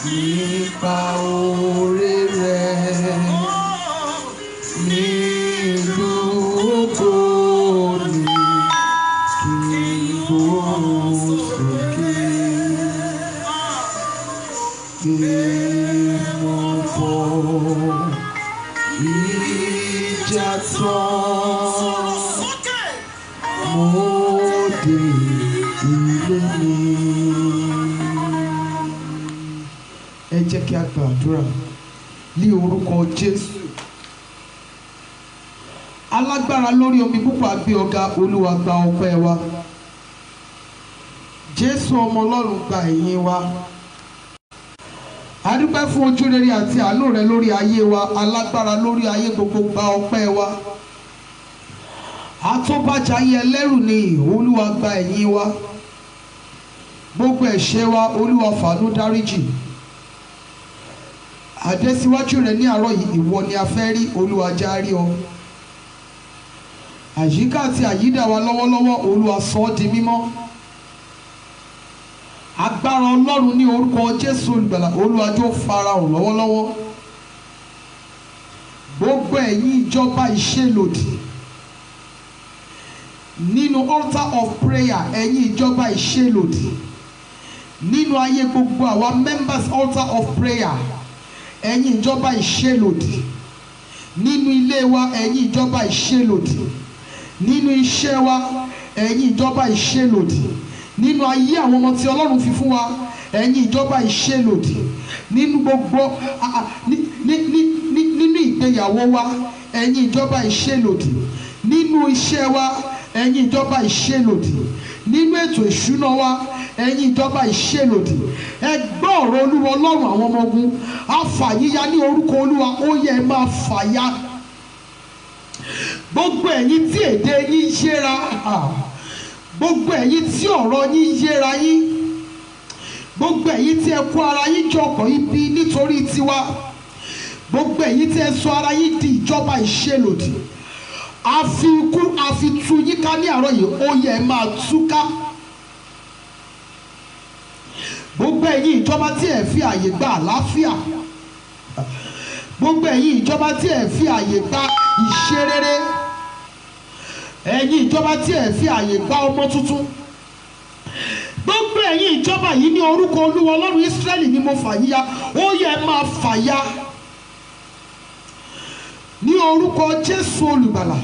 Nípa oore rẹ̀. jà tán mo dé ilé mi. Ẹ jẹ́ kí a gbàdúrà ní orúkọ Jésù. Alágbára lórí omi púpọ̀ àgbé ọ̀gá, Olúwa gba ọpẹ́ wa. Jésù ọmọ Ọlọ́run gba ìyìn wa. A dúpẹ́ fún ojú rere àti àánú rẹ lórí ayé wa. Alágbára lórí ayé gbogbo gba ọpẹ́ wa. Atóbájayé ẹlẹ́rù ni Olúwa gba ìyìn wa. Gbogbo ẹ̀ṣẹ̀ wa Olúwa fàánú dáríjì. Àdésíwájú rẹ ní àárọ̀ yìí, ìwọ ni a fẹ́ rí, Olúwa já rí ọ. Àyíká àti àyídà wa lọ́wọ́lọ́wọ́, Olúwa sọ ọ́ di mímọ́. Agbára Ọlọ́run ní orúkọ Jésù olùgbàlà, Olúwa jọ̀ọ́ farahàn lọ́wọ́lọ́wọ́. Gbogbo ẹ̀yin ìjọba ìṣelòdì nínú altar of prayer, ẹ̀yin ìjọba ìṣelòdì nínú ayé gbogbo àwa members altar of prayer, ẹ̀yin ìjọba ìṣelòdì nínú ilé wa, ẹ̀yin ìjọba ìṣelòdì nínú iṣẹ́ wa, ẹ̀yin ìjọba ìṣelòdì nínú ayé àwọn ọmọ tí Ọlọ́run fi fún wa, ẹ̀yin ìjọba ìṣelòdì nínú gbogbo nínú ìgbéyàwó wa, ẹ̀yin ìjọba ìṣelòdì nínú iṣẹ́ wa, ẹ̀yin ìjọba ìṣelòdì nínú ètò ìṣúná wa, ẹ̀yin ìjọba ìṣelòdì. Ẹ gbọ́ ọ̀rọ̀ Olúwa Ọlọ́run àwọn ọmọ ogun, a fà yíya ní orúkọ Olúwa, ó yẹ ẹ máa fàya. Gbogbo ẹ̀yin tí èdè yín yéra, gbogbo ẹ̀yin tí ọ̀rọ̀ yín yéra yín, gbogbo ẹ̀yin tí ẹ kó ara yín jọkọ̀ ibi nítorí tiwa, gbogbo ẹ̀yin tí ẹ sọ ara yín di ìjọba ìṣelòdì, a fi ikú a fi tú yín ká ní àárọ̀ yìí, ó yẹ ẹ máa túká. Gbogbo ẹ̀yin ìjọba tí ẹ fi àyè gba àlàáfíà, gbogbo ẹ̀yin ìjọba tí ẹ fi àyè gba ìṣerere, ẹ̀yin ìjọba tí ẹ fi àyè gba ọmọ tuntun, gbogbo ẹ̀yin ìjọba yìí ní orúkọ Olúwa Ọlọ́run Ísírẹ́lì ni mo fà yíya, ó yẹ máa fàya ní orúkọ Jésù olùgbàlà.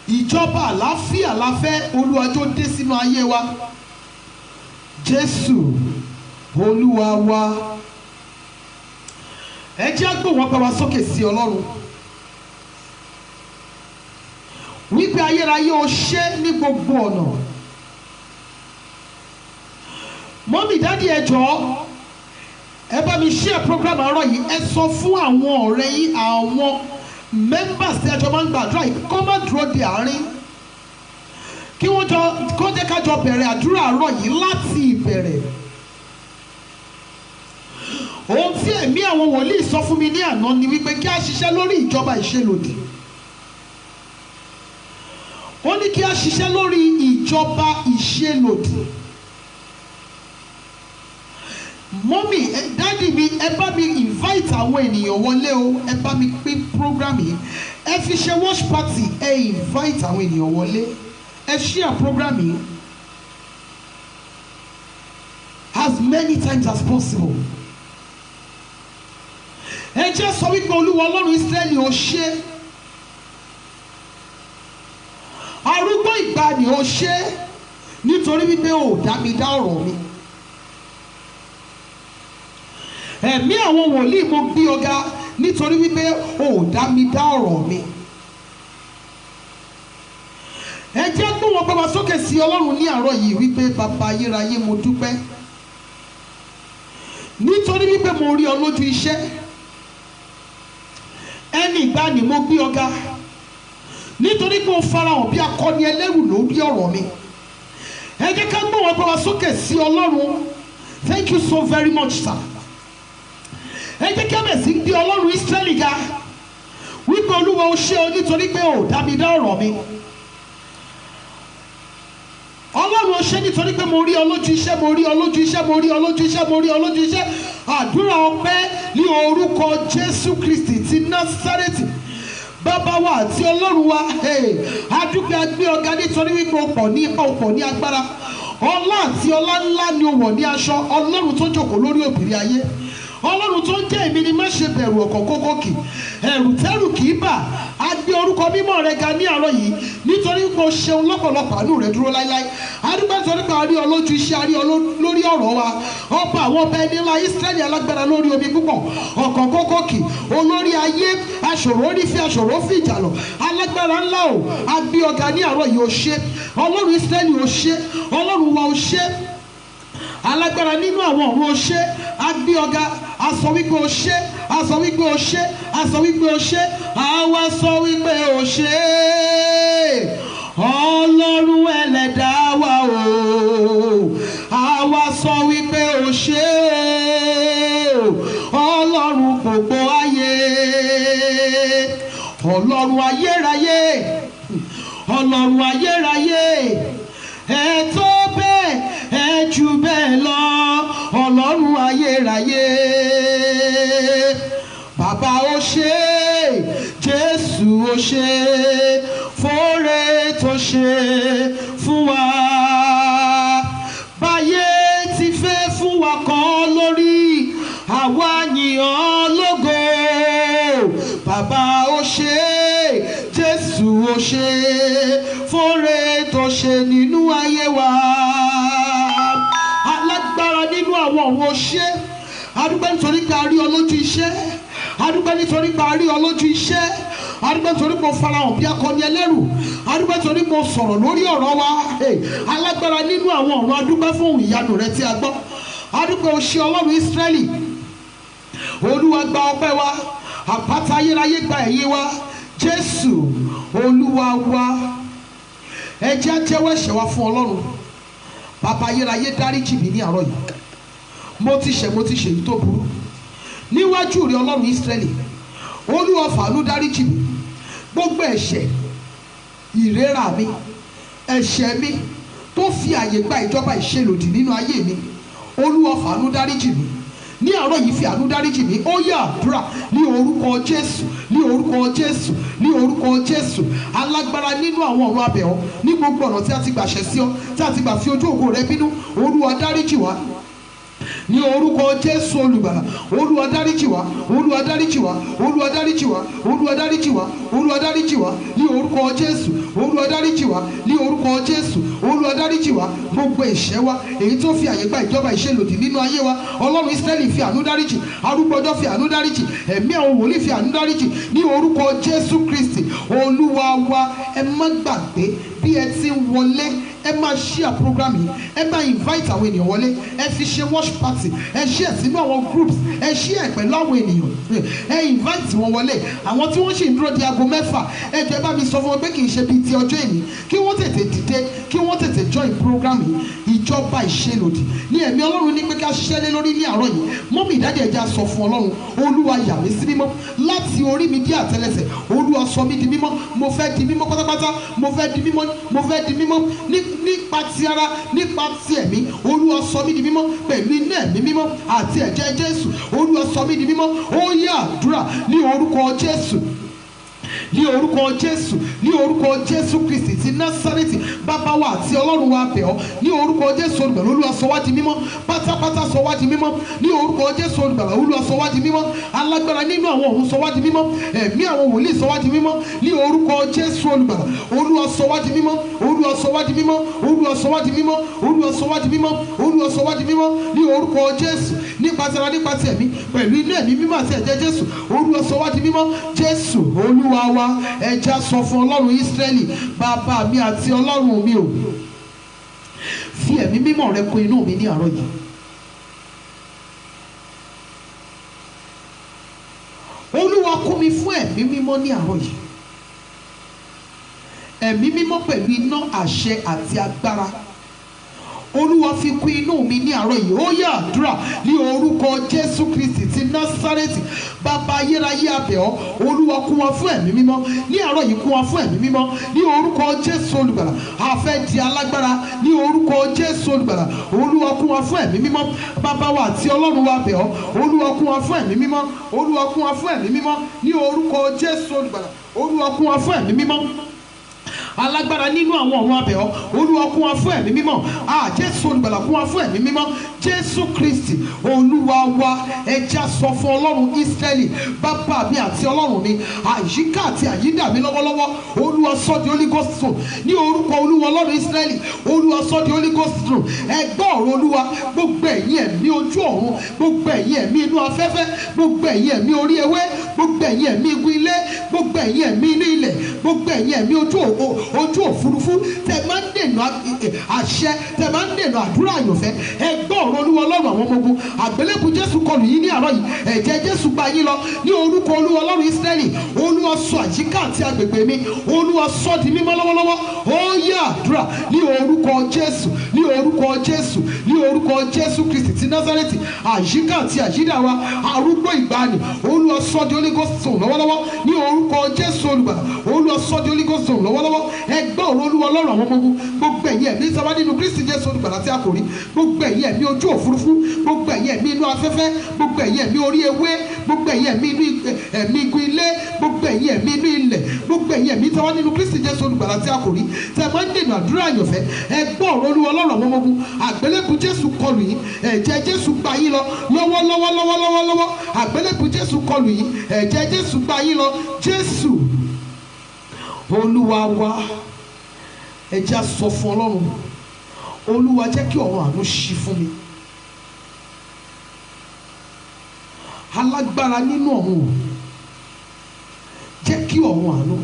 Ìjọba àlàáfíà la fẹ́, Olúwa jọ̀ọ́ dé sínú ayé wa. Jésù Olúwa wa. Ẹ jẹ́ gbóhùn ọpẹ́ wa sókè sí Ọlọ́run wípé ayérayé o ṣé ní gbogbo ọ̀nà. Mọ́mì dádì ẹ jọ̀ọ́, ẹ bá mi share program àárọ̀ yìí, ẹ sọ fún àwọn ọ̀rẹ́ yín, àwọn members tí ẹjọ́ máa ń gbàdúrà yìí, kó má dúró de àárín, kí wọ́n jọ kó jẹ́ ká jọ bẹ̀rẹ̀ àdúrà àárọ̀ yìí láti ìbẹ̀rẹ̀. Ohun tí ẹ̀mí àwọn wòlíì sọ fún mi ní àná ni wípé kí a ṣiṣẹ́ lórí ìjọba ìṣelòdì. Ó ní kí a ṣiṣẹ́ lórí ìjọba ìṣelòdì. Mọ́mì dádì mi, ẹ bá mi invite àwọn ènìyàn wọlé o, ẹ bá mi pín program yìí, ẹ fi ṣe watch party, ẹ invite àwọn ènìyàn wọlé, ẹ share program yìí as many times as possible. Ẹ jẹ́ sọ wípé Olúwa Ọlọ́run Ísírẹ́lì ó ṣé, arúgbó ìgbàanì ó ṣé, nítorí wípé ó dá mi dá ọ̀rọ̀ mi. Ẹ̀mí àwọn wòlíì mo gbé ọ̀gá, nítorí wípé ó dá mi dá ọ̀rọ̀ mi. Ẹ jẹ́ gbé wọn bàbá sókè sí Ọlọ́run ní àárọ̀ yìí wípé bàbá ayérayé mo dúpẹ́, nítorí wípé mo rí ọ lójú iṣẹ́. Ẹni ìgbàanì mo gbé ọ̀gá, nítorí pé o farahàn bí akọni ẹlẹ́rù lórí ọ̀rọ̀ mi. Ẹ jẹ́ ká gbé wọn bàbá sókè sí Ọlọ́run. Thank you so very much, sir. Ẹ jẹ́ kí a bẹ̀ sí gbé Ọlọ́run Ísírẹ́lì ga wípé Olúwa ó ṣé o, nítorí pé ó dá mi dá ọ̀rọ̀ mi. Ọlọ́run ó ṣé nítorí pé mo rí ọ lójú iṣẹ́, mo rí ọ lójú iṣẹ́, mo rí ọ lójú iṣẹ́, mo rí ọ lójú iṣẹ́. Àdúrà ọpẹ́ ní orúkọ Jésù Kristi ti Násárẹ́tì, bàbá wa àti Ọlọ́run wa. Adúpẹ́ agbé ọ̀gá nítorí wípé o pọ̀ ní ipa, o pọ̀ ní agbára. Ọlá àti ọlá ńlá ni o wọ̀ ní aṣọ, Ọlọ́run tó jókòó lórí òbírí ayé. Ọlọ́run tó ń jẹ́ èmi ni má ṣe bẹ̀rù ọ̀kọ̀ kókó kì, ẹ̀rù tẹ́rù kì í bà. A gbé orúkọ mímọ́ rẹ ga ní àárọ̀ yìí nítorí pé o ṣeun lọ́pọ̀lọpọ̀, àánú rẹ dúró láíláí. A dúpẹ́ nítorí pé a rí ọ lójú iṣẹ́, a rí ọ lórí ọ̀rọ̀ wa. Ọba àwọn ọba ẹni ńlá Ísírẹ́lì alágbára lórí omi púpọ̀, ọ̀kọ̀ kókó kì, olórí ayé, aṣòro orí fi aṣòro fi ìjà lọ, alágbára ńlá o. A gbé ọ̀gá ní àárọ̀ yìí o ṣé, Ọlọ́run Ísírẹ́lì o ṣé, Ọlọ́run wa o ṣé, alágbára nínú àwọn ọ̀run o ṣé. A gbé ọ̀gá, a sọ wípé o ṣé, a sọ wípé o ṣé, a sọ wípé o ṣé, àwa sọ wípé o ṣé. Ọlọ́run ẹlẹ́dàá wa o, àwa sọ wípé o ṣé o. Ọlọ́run gbogbo ayé, Ọlọ́run ayérayé, Ọlọ́run ayérayé, ẹ tó bẹ́ẹ̀, ẹ jù bẹ́ẹ̀ lọ, Ọlọ́run ayérayé. Bàbá o ṣé, Jésù o ṣé, fóore tó ṣe fún wa. Báyé ti fẹ́ fún wa kọ́ lórí, àwa yìn ọ́ lógo. Bàbá o ṣé, Jésù o ṣé, fóore tó ṣe nínú ayé wa. Alágbára nínú àwọn ọ̀run o ṣé. A dúpẹ́ nítorí pé a rí ọ lójú iṣẹ́, a dúpẹ́ nítorí pé a rí ọ lójú iṣẹ́, a dúpẹ́ nítorí pé o farahàn bí akọni ẹlẹ́rù, a dúpẹ́ nítorí pé o sọ̀rọ̀ lórí ọ̀rọ̀ wa. Alágbára nínú àwọn ọ̀run, a dúpẹ́ fún ohùn ìyanu rẹ tí a gbọ́. A dúpẹ́ o ṣé Ọlọ́run Ísírẹ́lì. Olúwa gba ọpẹ́ wa, àpáta ayérayé gba ẹ̀yìn wa. Jésù Olúwa wa, ẹ jẹ́ á jẹ́wọ́ ẹ̀ṣẹ̀ wa fún Ọlọ́run. Bàbá ayérayé dáríjì mí ní àárọ̀ yìí, mo ti ṣẹ̀ èyí tó burú níwájú rẹ Ọlọ́run Ísírẹ́lì. Olúwa fàánú dáríjì mí, gbogbo ẹ̀ṣẹ̀ ìrera mi, ẹ̀ṣẹ̀ mi tó fi àyè gba ìjọba ìṣelòdì nínú ayé mi, Olúwa fàánú dáríjì mí ní àárọ̀ yìí, fi àánú dáríjì mí. Ó yá àdúrà ní orúkọ Jésù, ní orúkọ Jésù, ní orúkọ Jésù. Alágbára nínú àwọn ọ̀run abẹ̀ ọ́, ní gbogbo ọ̀nà tí a ti gbà ṣẹ̀ sí ọ, tí a ti gbà fi ojú ògo rẹ bínú, Olúwa dáríjì wá ní orúkọ Jésù olùgbàlà. Olúwa dáríjì wá, Olúwa dáríjì wá, Olúwa dáríjì wá, Olúwa dáríjì wá, Olúwa dáríjì wá ní orúkọ Jésù. Olúwa dáríjì wá ní orúkọ Jésù. Olúwa dáríjì wá gbogbo ẹ̀ṣẹ̀ wa èyí tó fi àyè gba ìjọba ìṣelòdì nínú ayé wa. Ọlọ́run Ísírẹ́lì fi àánú dáríjì, arúgbọ́jọ́ fi àánú dáríjì, ẹ̀mí àwọn wòlíì fi àánú dáríjì ní orúkọ Jésù Kristi Olúwa wa. Ẹ má gbàgbé bí ẹ ti ń wọlé, ẹ máa share program yìí, ẹ máa invite àwọn ènìyàn wọlé, ẹ fi ṣe watch party, ẹ share sínú àwọn groups, ẹ share pẹ̀lú àwọn ènìyàn, ẹ invite wọn wọlé. Àwọn tí wọ́n sì ń dúró di aago 6, ẹ jẹ́ bá mi sọ fún wọn pé kì í ṣe bíi ti ọjọ́ èní, kí wọ́n tètè dìde, kí wọ́n tètè join program yìí. Ìjọba ìṣelòdì ní ẹ̀mí Ọlọ́run ní pé ká ṣiṣẹ́ lé lórí ní àárọ̀ yìí. Mọ́mì ìdádì ẹja sọ fún Ọlọ́run, Olúwa yà mí sí mímọ́ láti orí mi dé àtẹ́lẹsẹ̀, Olúwa sọ mí di mímọ́, mo fẹ́ di mímọ́ pátápátá, mo fẹ́ di mímọ́, mo fẹ́ di mímọ́ nípa ti ara, nípa ti ẹ̀mí. Olúwa sọ mí di mímọ́ pẹ̀lú iná ẹ̀mí mímọ́ àti ẹ̀jẹ̀ Jésù. Olúwa sọ mí di mímọ́. Ó yá àdúrà ní orúkọ Jésù, ní orúkọ Jésù, ní orúkọ Jésù Kristi ti Násárẹ́tì. Bàbá wa àti Ọlọ́run wa bẹ̀ ọ́ ní orúkọ Jésù olùgbàlà. Olúwa sọ wá di mímọ́ pátápátá, sọ wá di mímọ́ ní orúkọ Jésù olùgbàlà. Olúwa sọ wá di mímọ́. Alágbára nínú àwọn ọ̀run sọ wá di mímọ́, ẹ̀mí àwọn wòlíì sọ wá di mímọ́ ní orúkọ Jésù olùgbàlà. Olúwa sọ wá di mímọ́, Olúwa sọ wá di mímọ́, Olúwa sọ wá di mímọ́, Olúwa sọ wá di mímọ́, Olúwa sọ wá di mímọ́ ní orúkọ Jésù. Nípa ti ara, nípa ti ẹ̀mí, pẹ̀lú iná ẹ̀mí mímọ́ àti ẹ̀jẹ̀ Jésù. Olúwa sọ wá di mímọ́. Jésù Olúwa wa. Ẹja sọ fún Ọlọ́run Ísírẹ́lì, bàbá mi àti Ọlọ́run mi o, fi ẹ̀mí mímọ́ rẹ kún inú mi ní àárọ̀ yìí. Olúwa kún mi fún ẹ̀mí mímọ́ ní àárọ̀ yìí. Ẹ̀mí mímọ́ pẹ̀lú iná, àṣẹ àti agbára. Olúwa fi kún inú mi ní àárọ̀ yìí. Ó yá àdúrà ní orúkọ Jésù Kristi ti Násárẹ́tì. Bàbá ayérayé a bẹ̀ ọ́, Olúwa kún wa fún ẹ̀mí mímọ́ ní àárọ̀ yìí, kún wa fún ẹ̀mí mímọ́ ní orúkọ Jésù olùgbàlà. A fẹ́ di alágbára ní orúkọ Jésù olùgbàlà. Olúwa kún wa fún ẹ̀mí mímọ́. Bàbá wa àti Ọlọ́run wa bẹ̀ ọ́, Olúwa kún wa fún ẹ̀mí mímọ́. Olúwa kún wa fún ẹ̀mí mímọ́ ní orúkọ Jésù olùgbàlà. Olúwa kún wa fún ẹ̀mí mímọ́. Alágbára nínú àwọn ọ̀run abẹ̀ ọ́, Olúwa kún wa fún ẹ̀mí mímọ́. Jésù olùgbàlà kún wa fún ẹ̀mí mímọ́. Jésù Kristi Olúwa wa. Ẹ jẹ́ á sọ fún Ọlọ́run Ísírẹ́lì, bàbá mi àti Ọlọ́run mi, àyíká àti àyídà mi lọ́wọ́lọ́wọ́, Olúwa sọ di Holy Ghost throne ní orúkọ Olúwa Ọlọ́run Ísírẹ́lì. Olúwa sọ di Holy Ghost throne. Ẹ gbọ́ ọ̀rọ̀ Olúwa, gbogbo ẹ̀yin ẹ̀mí ojú ọ̀run, gbogbo ẹ̀yin ẹ̀mí inú afẹ́fẹ́, gbogbo ẹ̀yin ẹ̀mí orí ewé, gbogbo ẹ̀yin ẹ̀mí igun ilé, gbogbo ẹ̀yin ẹ̀mí inú ilẹ̀, gbogbo ẹ̀yin ẹ̀mí ojú òfurufú tẹ máa ń dènà àṣẹ, tẹ máa ń dènà àdúrà àyànfẹ́. Ẹ gbọ́ ọ̀rọ̀ Olúwa Ọlọ́run àwọn ọmọ ogun. Àgbélébù Jésù kọlù yín ní àárọ̀ yìí, ẹ̀jẹ̀ Jésù gba yín lọ ní orúkọ Olúwa Ọlọ́run Ísírẹ́lì. Olúwa sọ àyíká àti agbègbè mi, Olúwa sọ di mímọ́ lọ́wọ́lọ́wọ́. Ó yẹ àdúrà ní orúkọ Jésù, ní orúkọ Jésù, ní orúkọ Jésù Kristi ti Násárẹ́tì. Àyíká àti àyídà wa, arúgbó ìgbàanì, Olúwa sọ di Holy Ghost throne lọ́wọ́lọ́wọ́ ní orúkọ Jésù Olùgbàlà. Olúwa sọ di Holy Ghost throne lọ́wọ́lọ́wọ́. Ẹ gbọ́ ọ̀rọ̀ Olúwa Ọlọ́run àwọn ọmọ ogun. Gbogbo ẹ̀yin ẹ̀mí sábà nínú Kristi Jésù Olùgbàlà tí a kò rí, gbogbo ẹ̀yin ẹ̀mí ojú òfurufú, gbogbo ẹ̀yin ẹ̀mí inú afẹ́fẹ́, gbogbo ẹ̀yin ẹ̀mí orí ewé, gbogbo ẹ̀yin ẹ̀mí igun ilé, gbogbo ẹ̀yin ẹ̀mí inú ilẹ̀, gbogbo ẹ̀yin ẹ̀mí sábà nínú Kristi Jésù Olùgbàlà tí a kò rí, tẹ máa ń dènà àdúrà àyànfẹ́. Ẹ gbọ́ ọ̀rọ̀ Olúwa Ọlọ́run àwọn ọmọ ogun. Àgbélébù Jésù kọlù yín, ẹ̀jẹ̀ Jésù gba yín lọ lọ́wọ́lọ́wọ́. Àgbélébù Jésù kọlù yín, ẹ̀jẹ̀ Jésù gba yín lọ. Jésù Olúwa wa. Ẹ jẹ́ á sọ fún Ọlọ́run, Olúwa jẹ́ kí ọ̀run àánú ṣí fún mi. Alágbára nínú ọ̀run, jẹ́ kí ọ̀run àánú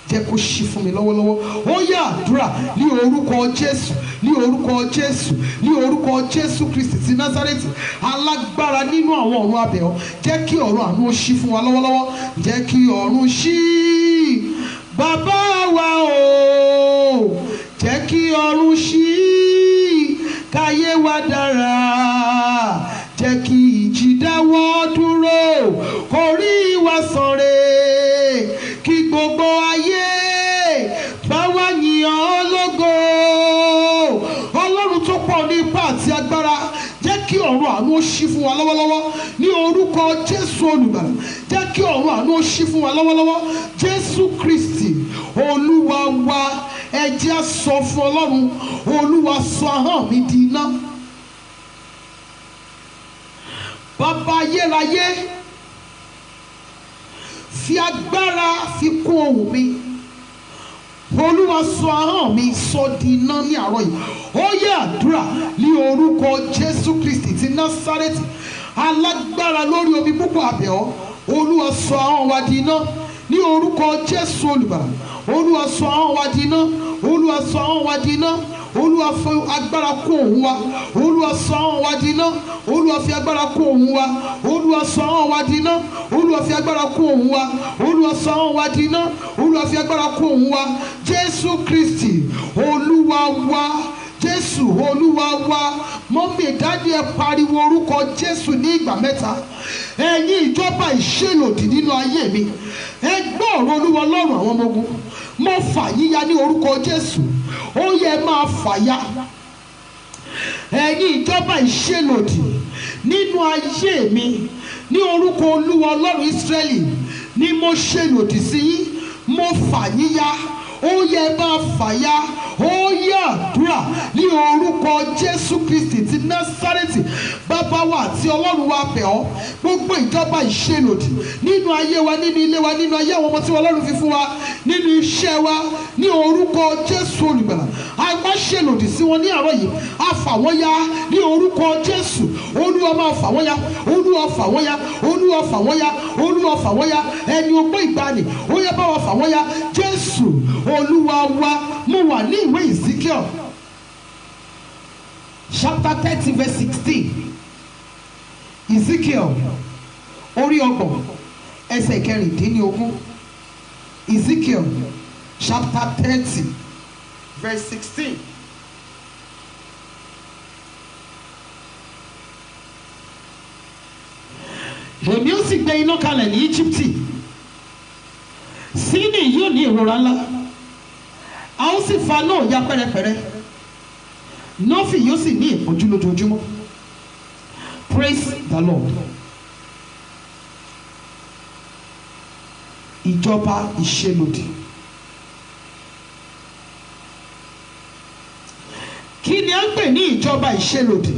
jẹ́ kó ṣí fún mi lọ́wọ́lọ́wọ́. Ó yá àdúrà ní orúkọ Jésù, ní orúkọ Jésù, ní orúkọ Jésù Kristi ti Násárẹ́tì. Alágbára nínú àwọn ọ̀run abẹ̀ ọ́, jẹ́ kí ọ̀run àánú ó ṣí fún wa lọ́wọ́lọ́wọ́. Jẹ́ kí ọ̀run ṣí, bàbá wa o. Jẹ́ kí ọ̀run ṣí, káyé wa dára. Jẹ́ kí ìjì dáwọ́ dúró, kórí wa sànre, kí gbogbo ayé bá wa yìn ọ́ lógo. Ọlọ́run tó pọ̀ ní ipá àti agbára, jẹ́ kí ọ̀run àánú ó ṣí fún wa lọ́wọ́lọ́wọ́ ní orúkọ Jésù Olùgbàlà. Jẹ́ kí ọ̀run àánú ó ṣí fún wa lọ́wọ́lọ́wọ́. Jésù Kristi Olúwa wa. Ẹ jẹ́ á sọ fún Ọlọ́run, Olúwa sọ ahọ́n mi di iná. Bàbá ayérayé, fi agbára fi kún ohùn mi. Olúwa sọ ahọ́n mi sọ di iná ní àárọ̀ yìí. Ó yẹ àdúrà ní orúkọ Jésù Kristi ti Násárẹ́tì. Alágbára lórí omi púpọ̀ abẹ̀ ọ́, Olúwa sọ ahọ́n wa di iná ní orúkọ Jésù Olùgbàlà. Olúwa sọ ahọ́n wa di iná, Olúwa sọ ahọ́n wa di iná. Olúwa fi agbára kún òun wa. Olúwa sọ ahọ́n wa di iná. Olúwa fi agbára kún òun wa. Olúwa sọ ahọ́n wa di iná. Olúwa fi agbára kún òun wa. Olúwa sọ ahọ́n wa di iná. Olúwa fi agbára kún òun wa. Jésù Kristi Olúwa wa. Jésù Olúwa wa. Mọ́mí dáàdì ẹ pariwo orúkọ Jésù ní ìgbà mẹ́ta. Ẹ̀yin ìjọba ìṣèlòdì nínú ayé mi, ẹ gbọ́ ọ̀rọ̀ Olúwa Ọlọ́run àwọn ọmọ ogun. Mo fà yíya ní orúkọ Jésù. Ó yẹ máa fàya. Ẹ̀yin ìjọba ìṣèlòdì nínú ayé mi, ní orúkọ Olúwa Ọlọ́run Ísírẹ́lì ni mo ṣèlòdì sí yín. Mo fà yíya. Ó yẹ máa fàya. Ó yẹ àdúrà ní orúkọ Jésù Kristi ti Násárẹ́tì. Bàbá wa àti Ọlọ́run wa bẹ̀ ọ́, gbogbo ìjọba ìṣèlòdì nínú ayé wa, nínú ilé wa, nínú ayé àwọn ọmọ tí Ọlọ́run fi fún wa, nínú iṣẹ́ wa, ní orúkọ Jésù Olùgbàlà. A má ṣèlòdì sí wọn ní àárọ̀ yìí. A fà wọ́n ya ní orúkọ Jésù. Olúwa máa fà wọ́n ya. Olúwa fà wọ́n ya. Olúwa fà wọ́n ya. Olúwa fà wọ́n ya. Ẹni ogbó ìgbàanì, ó yẹ bá wa fà wọ́n ya. Jésù Olúwa wa. Mo wà ní ìwé Ezekiel chapter 30 verse 16. Ezekiel orí ọgbọ̀n ẹsẹ̀ kẹrìndínlógún. Ezekiel chapter 30 verse 16. Èmi ó sì gbé iná kalẹ̀ ní Íjíbítì, Síní yóò ní ìrora ńlá, a ó sì fa náà ya pẹ́rẹpẹ́rẹ, Nófì yóò sì ní ìpọ́njú lójoojúmọ́. Praise the Lord. Ìjọba ìṣelòdì. Kí ni a ń pè ní ìjọba ìṣelòdì?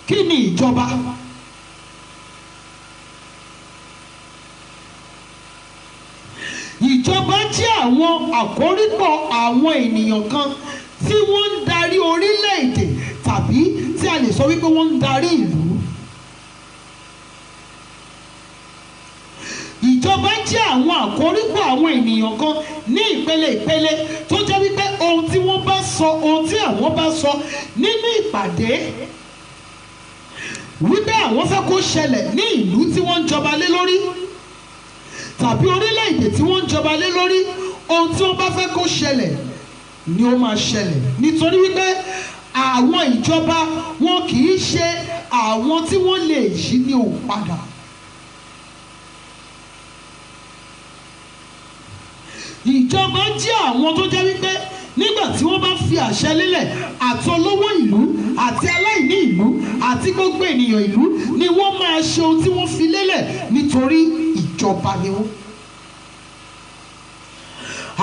Kí ni ìjọba? Ìjọba jẹ́ àwọn àkórípọ̀ àwọn ènìyàn kan tí wọ́n ń darí orílẹ̀-èdè tàbí tí a lè sọ wípé wọ́n ń darí ìlú. Ìjọba jẹ́ àwọn àkórípọ̀ àwọn ènìyàn kan ní ìpele ìpele tó jẹ́ wípé ohun tí wọ́n bá sọ, ohun tí àwọn bá sọ nínú ìpàdé wípé àwọn fẹ́ kó ṣẹlẹ̀ ní ìlú tí wọ́n ń jọba lé lórí tàbí orílẹ̀-èdè tí wọ́n ń jọba lé lórí, ohun tí wọ́n bá fẹ́ kó ṣẹlẹ̀ ni ó máa ṣẹlẹ̀. Nítorí wípé àwọn ìjọba wọn kì í ṣe àwọn tí wọ́n lè yí ní òun padà. Ìjọba jẹ́ àwọn tó jẹ́ wípé nígbà tí wọ́n bá fi àṣẹ lélẹ̀, àti olówó ìlú àti aláìní ìlú àti gbogbo ènìyàn ìlú ni wọ́n máa ṣe ohun tí wọ́n fi lélẹ̀ nítorí ìjọba ni wọ́n.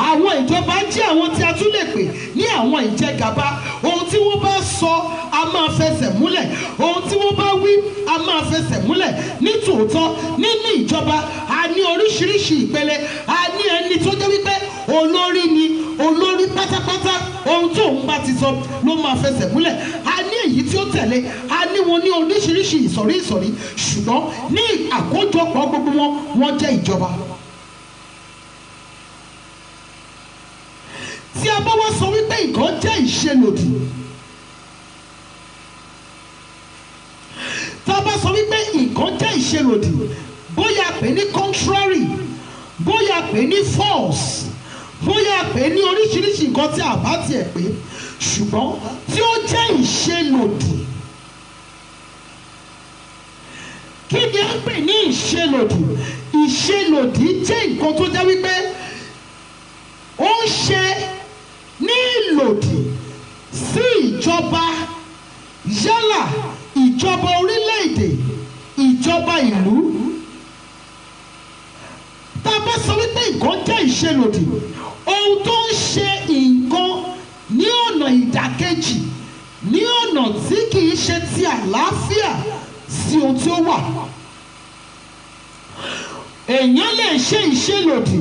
Àwọn ìjọba jẹ́ àwọn tí a tún lè pè ní àwọn ìjẹgàba. Ohun tí wọ́n bá sọ a máa fẹsẹ̀ múlẹ̀, ohun tí wọ́n bá wí a máa fẹsẹ̀ múlẹ̀. Nítòótọ́ nínú ìjọba a ní oríṣiríṣi ìpele. A ní ẹni tó jẹ́ wípé olórí ni, olórí pátápátá, ohun tó ń bá ti sọ ló máa fẹsẹ̀ múlẹ̀. A ní èyí tí ó tẹ̀lé, a ní wọn ní oríṣiríṣi ìsọ̀rí ṣùgbọ́n ní àkójọpọ̀ gbogbo wọn, wọ́n jẹ́ ìjọba. Tí a bá wá sọ wípé nǹkan jẹ́ ìṣelòdì, tá a bá sọ wípé nǹkan jẹ́ ìṣelòdì, bóyá pè ní contrary, bóyá pè ní false, bóyá pè ní oríṣiríṣi nǹkan tí a bá tiẹ̀ pé, ṣùgbọ́n tí ó jẹ́ ìṣelòdì. Kí ni a ń pè ní ìṣelòdì? Ìṣelòdì jẹ́ nǹkan tó jẹ́ wípé ó ń ṣe ní ìlòdì sí ìjọba, yálà ìjọba orílẹ̀-èdè, ìjọba ìlú. Tá a bá sọ wípé nǹkan jẹ́ ìṣelòdì, ohun tó ń ṣe nǹkan ní ọ̀nà ìdàkejì, ní ọ̀nà tí kì í ṣe ti àlàáfíà sí ohun tí ó wà. Èèyàn lè ṣe ìṣelòdì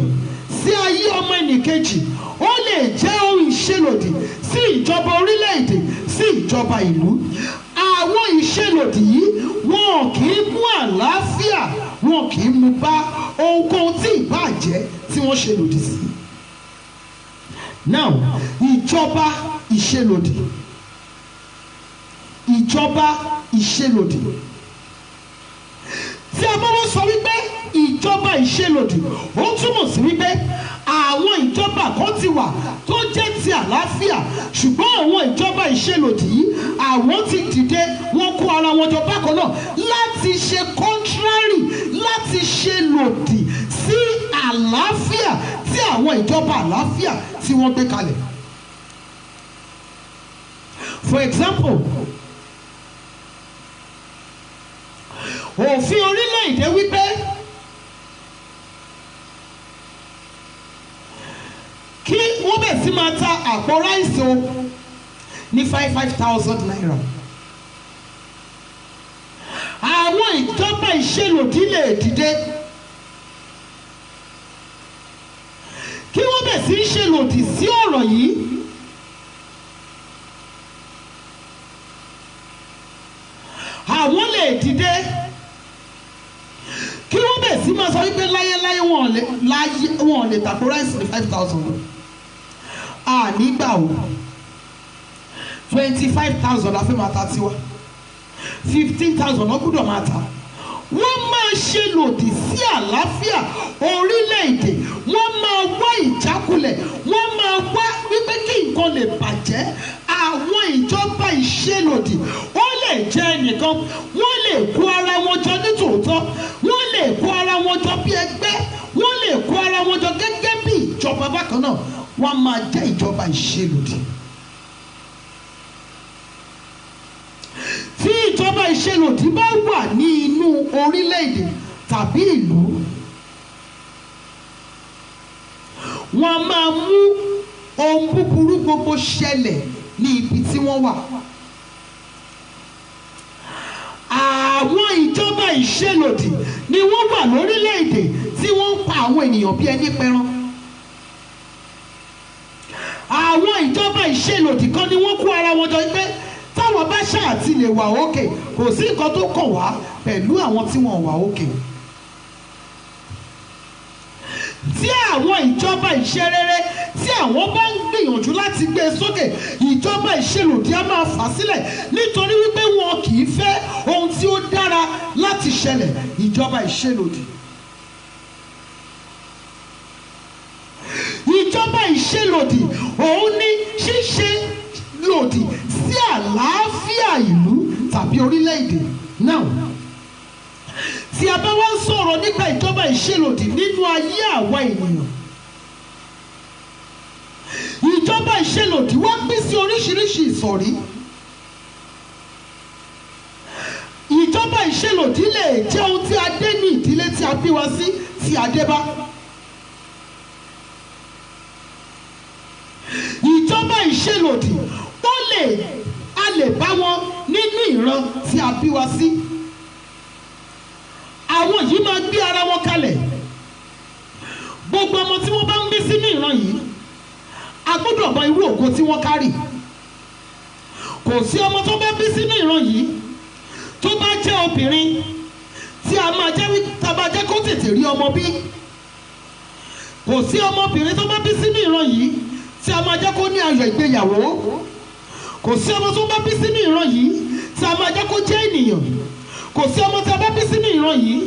sí ayé ọmọ ẹnìkejì, ó lè jẹ́ ohun ìṣelòdì sí ìjọba orílẹ̀-èdè, sí ìjọba ìlú. Àwọn ìṣelòdì yìí wọn kì í mú àlàáfíà, wọn kì í mú bá ohunkóhun tí ìbàjẹ́ tí wọ́n ṣe lòdì sí. Now, ìjọba ìṣelòdì, ìjọba ìṣelòdì. Tí a bá wọ́n sọ wípé ìjọba ìṣelòdì, ó túmọ̀ sí wípé àwọn ìjọba kan ti wà tó jẹ́ ti àlàáfíà, ṣùgbọ́n àwọn ìjọba ìṣelòdì yìí àwọn ti dìde, wọ́n kó ara wọn jọ bákan náà láti ṣe contrary, láti ṣe lòdì sí àlàáfíà tí àwọn ìjọba àlàáfíà tí wọ́n gbé kalẹ̀. For example, òfin orílẹ̀-èdè wípé kí wọ́n bẹ̀ sí máa ta àpò ráìsì o ní 5,000 naira. Àwọn ìjọba ìṣelòdì lè dìde kí wọ́n bẹ̀ sí ṣelòdì sí ọ̀rọ̀ yìí. Àwọn lè dìde kí wọ́n bẹ̀ sí máa sọ wípé láyéláyé wọn ò lè tàpó ráìsì ní 5,000. Nígbà wo 25,000 la fẹ́ máa ta tiwa, 15,000 wọ́n gbọ́dọ̀ máa ta. Wọ́n máa ṣe lòdì sí àlàáfíà orílẹ̀-èdè, wọ́n máa wá ìjákulẹ̀, wọ́n máa wá wípé kí nǹkan lè bàjẹ́. Àwọn ìjọba ìṣelòdì ó lè jẹ́ ẹnìkan, wọ́n lè kó ara wọn jọ nítòótọ́, wọ́n lè kó ara wọn jọ bí ẹgbẹ́, wọ́n lè kó ara wọn jọ gẹ́gẹ́ bí ìjọba bákan náà, wọ́n máa jẹ́ ìjọba ìṣelòdì. Tí ìjọba ìṣelòdì bá wà ní inú orílẹ̀-èdè tàbí ìlú, wọ́n máa mú ohun búburú gbogbo ṣẹlẹ̀ ní ibi tí wọ́n wà. àwọn ìjọba ìṣelòdì ni wọ́n wà lórílẹ̀‐èdè tí wọ́n ń pa àwọn ènìyàn bí ẹni pẹran. àwọn ìjọba ìṣelòdì kan ni wọ́n kó ara wọn jọ pé táwọn bá ṣáà ti lè wà òkè kò sí nǹkan tó kàn wá pẹ̀lú àwọn tí wọ́n wà òkè. tí àwọn ìjọba ìṣerere tí àwọn bá ń gbìyànjú láti gbé e sókè, ìjọba ìṣelòdì á máa fà sílẹ̀ nítorí wípé wọn kì í fẹ́ ohun tí ó dára láti ṣẹlẹ̀. ìjọba ìṣelòdì. ìjọba ìṣelòdì òun ní ṣíṣe lòdì sí àlàáfíà ìlú tàbí orílẹ̀-èdè náà. tí a bá wá ń sọ̀rọ̀ nípa ìjọba ìṣelòdì nínú ayé àwa ènìyàn, ìjọba ìṣelòdì wá pín sí oríṣiríṣi ìsọ̀rí. ìjọba ìṣelòdì lè jẹ́ ohun tí a dé ní ìdílé tí a bí wa sí, tí a dé bá. ìjọba ìṣelòdì a lè bá wọn nínú ìran tí a bí wa sí. àwọn yìí máa gbé ara wọn kalẹ̀. gbogbo ọmọ tí wọ́n bá ń bí sínú ìran yìí a gbọ́dọ̀ mọ irú ògo tí wọ́n kárì. kò sí ọmọ tó bá bí sínú ìran yìí tó bá jẹ́ obìnrin tí a máa jẹ́ kó tètè rí ọmọ bí. kò sí ọmọbìnrin tó bá bí sínú ìran yìí tí a máa jẹ́ kó ní ayọ̀ ìgbéyàwó. kò sí ọmọ tó bá bí sínú ìran yìí tí a máa jẹ́ kó jẹ́ ènìyàn. kò sí ọmọ tí a bá bí sínú ìran yìí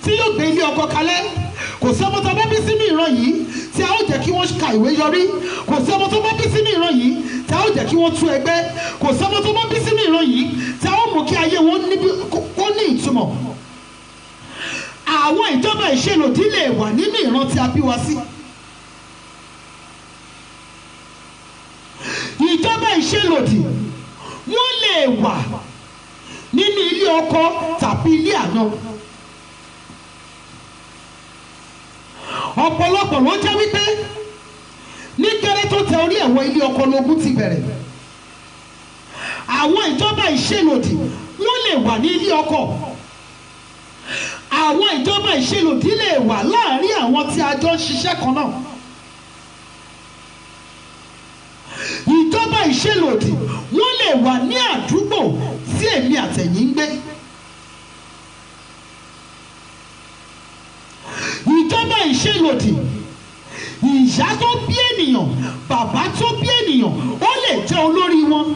tí yóò gbé ilé ọkọ kalẹ̀. kò sí ọmọ tí a bá bí sínú ìran yìí tí a ó jẹ́ kí wọ́n ka ìwé yọrí. kò sí ọmọ tó bá bí sínú ìran yìí tí a ó jẹ́ kí wọ́n tú ẹgbẹ́. kò sí ọmọ tó bá bí sínú ìran yìí tí a ó mú kí ayé wọn kó ní ìtumọ̀. àwọn ìjọba ìṣelòdì lè wà nínú ìran tí a bí wa sí. ìjọba ìṣelòdì wọ́n lè wà nínú ilé ọkọ tàbí ilé àná. ọ̀pọ̀lọpọ̀ ló jẹ́ wípé ní gẹ́rẹ́ tó tẹ orí ẹ̀wọ̀ ilé ọkọ lógún ti bẹ̀rẹ̀. àwọn ìjọba ìṣelòdì wọ́n lè wà ní ilé ọkọ. àwọn ìjọba ìṣelòdì lè wà láàárín àwọn tí a jọ ń ṣiṣẹ́ kan náà. ìjọba ìṣelòdì wọ́n lè wà ní àdúgbò tí èmi àtẹ̀yìn ń gbé. ìjọba ìṣelòdì, ìyá tó bí ènìyàn, bàbá tó bí ènìyàn, ó lè jẹ́ olórí wọn.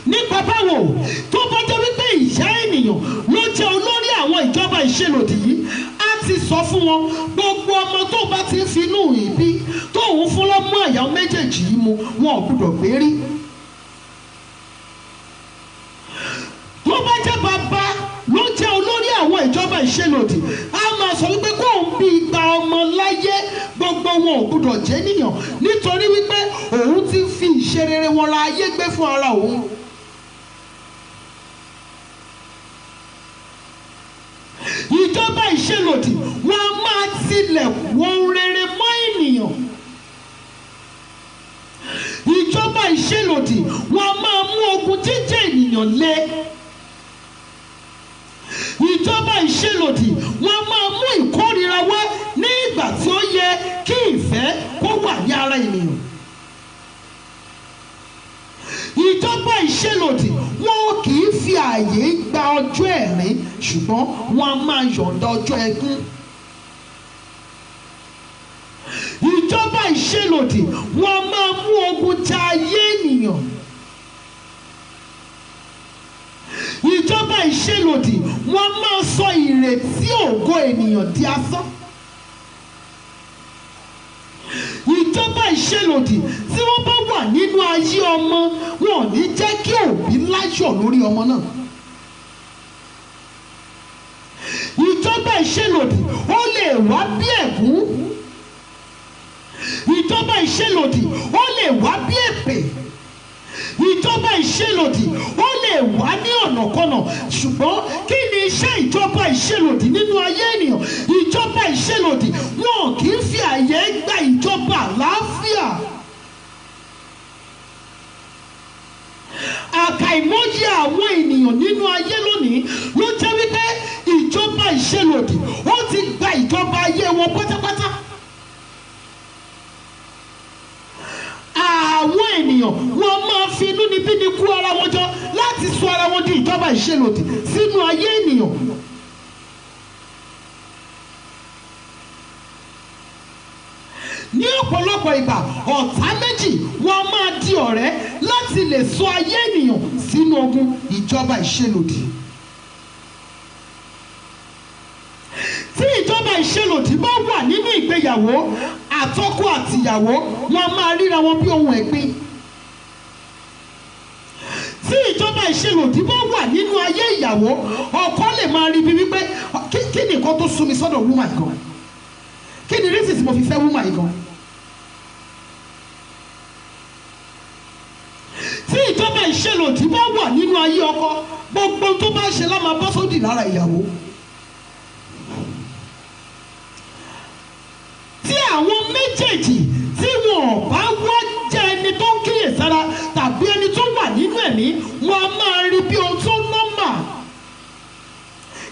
nípa báwo tó bá jẹ́ wípé ìyá ènìyàn ló jẹ́ olórí àwọn ìjọba ìṣelòdì yìí, á ti sọ fún wọn gbogbo ọmọ tó bá ti ń finú ìbí tóun fún lọ́mú àyà méjèèjì yìí mu wọn ò gbúdọ̀ gbé rí. tó bá jẹ́ bàbá ló jẹ́ olórí àwọn ìjọba ìṣelòdì, á máa sọ wípé kóun bí igba ọmọ láyé gbogbo wọn ò gbúdọ̀ jẹ́ níyàn nítorí wípé òun ti fi ìṣerere wọn ra ayé gbé fún ara òun. ìjọba ìṣelòdì wọn a máa tilẹ̀kùn ohun rere mọ́ ènìyàn. ìjọba ìṣelòdì wọn a máa mú ogun jíjẹ ènìyàn le. ìjọba ìṣelòdì wọn a máa mú ìkórìíra wá ní ìgbà tí ó yẹ kí ìfẹ́ kó wà ní ara ènìyàn. ìjọba ìṣelòdì wọn kì í fi ààyè gba ọjọ́ ẹ̀rín ṣùgbọ́n wọn a máa yọ̀ǹda ọjọ́ ẹkún. ìjọba ìṣelòdì wọn a máa mú ogun ja ayé ènìyàn. ìjọba ìṣelòdì wọn a máa sọ ìrètí ògo ènìyàn di asán. ìjọba ìṣelòdì tí wọ́n bá wà nínú ayé ọmọ wọn ò ní jẹ́ kí òbí láyọ̀ lórí ọmọ náà. ìjọba ìṣelòdì ó lè wá bí ẹ̀gún. ìjọba ìṣelòdì ó lè wá bí èpè. ìjọba ìṣelòdì ó lè wá ní ọ̀nàkọ́nà ṣùgbọ́n kí ni iṣẹ́ ìjọba ìṣelòdì nínú ayé ènìyàn? ìjọba ìṣelòdì wọn kì í fi àyè gba ìjọba àlàáfíà. àìmọye àwọn ènìyàn nínú ayé lónìí ló jẹ́ wípé ìjọba ìṣelòdì ó ti gba ìjọba ayé wọn pátápátá. Àwọn ènìyàn wọn máa fi inúnibíni kó ara wọn jọ láti sọ ara wọn di ìjọba ìṣelòdì sínú ayé ènìyàn. Ní ọ̀pọ̀lọpọ̀ ìgbà ọ̀tá méjì wọn máa di ọ̀rẹ́ láti lè sọ ayé ènìyàn sínú ogun ìjọba ìṣelòdì. Tí ìjọba ìṣelòdì bá wà nínú ìgbéyàwó, àtọkọ àtìyàwó wọn máa ríra wọn bí ohun ẹ̀gbin. Tí ìjọba ìṣelòdì bá wà nínú ayé ìyàwó, ọkọ lè máa rí bí wípé kí ni nǹkan tó sún mi sọ́dọ̀ wúmà yìí gan, kí ni reason tí mo fi fẹ́ wúmà yìí gan. Tí ìjọba ìṣelòdì bá wà nínú ayé ọkọ, gbogbo tó bá ṣe lá máa bọ́ sódì lára ìyàwó. Tí àwọn méjèèjì tí wọn bá wá jẹ́ ẹni tó ń kíyèsára tàbí ẹni tó wà nínú ẹ̀mí, wọn a máa rí bí ohun tó normal.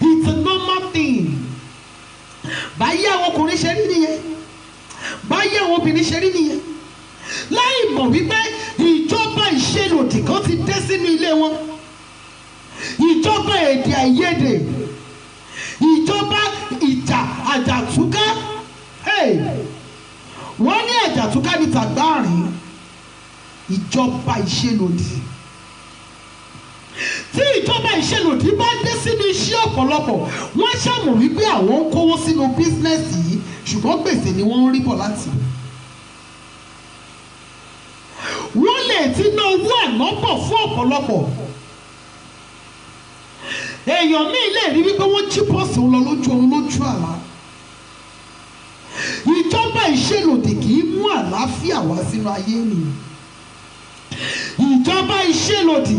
It's a normal thing. Báyé àwọn ọkùnrin ṣe rí nìyẹn, báyé àwọn obìnrin ṣe rí nìyẹn, láì mọ̀ wípé ìjọba ìṣelòdì kan ti dé sínú ilé wọn. Ìjọba èdè àìyedè, ìjọba ìjà àjàtúká. Wọ́n ní àjàtúká ní tàgbáàrín, ìjọba ìṣelòdì. Tí ìjọba ìṣelòdì bá dé sínú iṣẹ́ ọ̀pọ̀lọpọ̀, wọ́n ṣàmọ̀ wípé àwọn ń kówó sínú bísínẹ́sì yìí ṣùgbọ́n gbèsè ni wọ́n ń rí bọ̀ láti. Wọ́n lè ti ná owó ànábọ̀ fún ọ̀pọ̀lọpọ̀. Èèyàn míì lè rí wípé wọ́n jí bọ́ọ̀sì ń lọ lójú oorun lójú àlá. Ìjọba ìṣelòdì kì í mú àlàáfíà wá sínú ayé ènìyàn. Ìjọba ìṣelòdì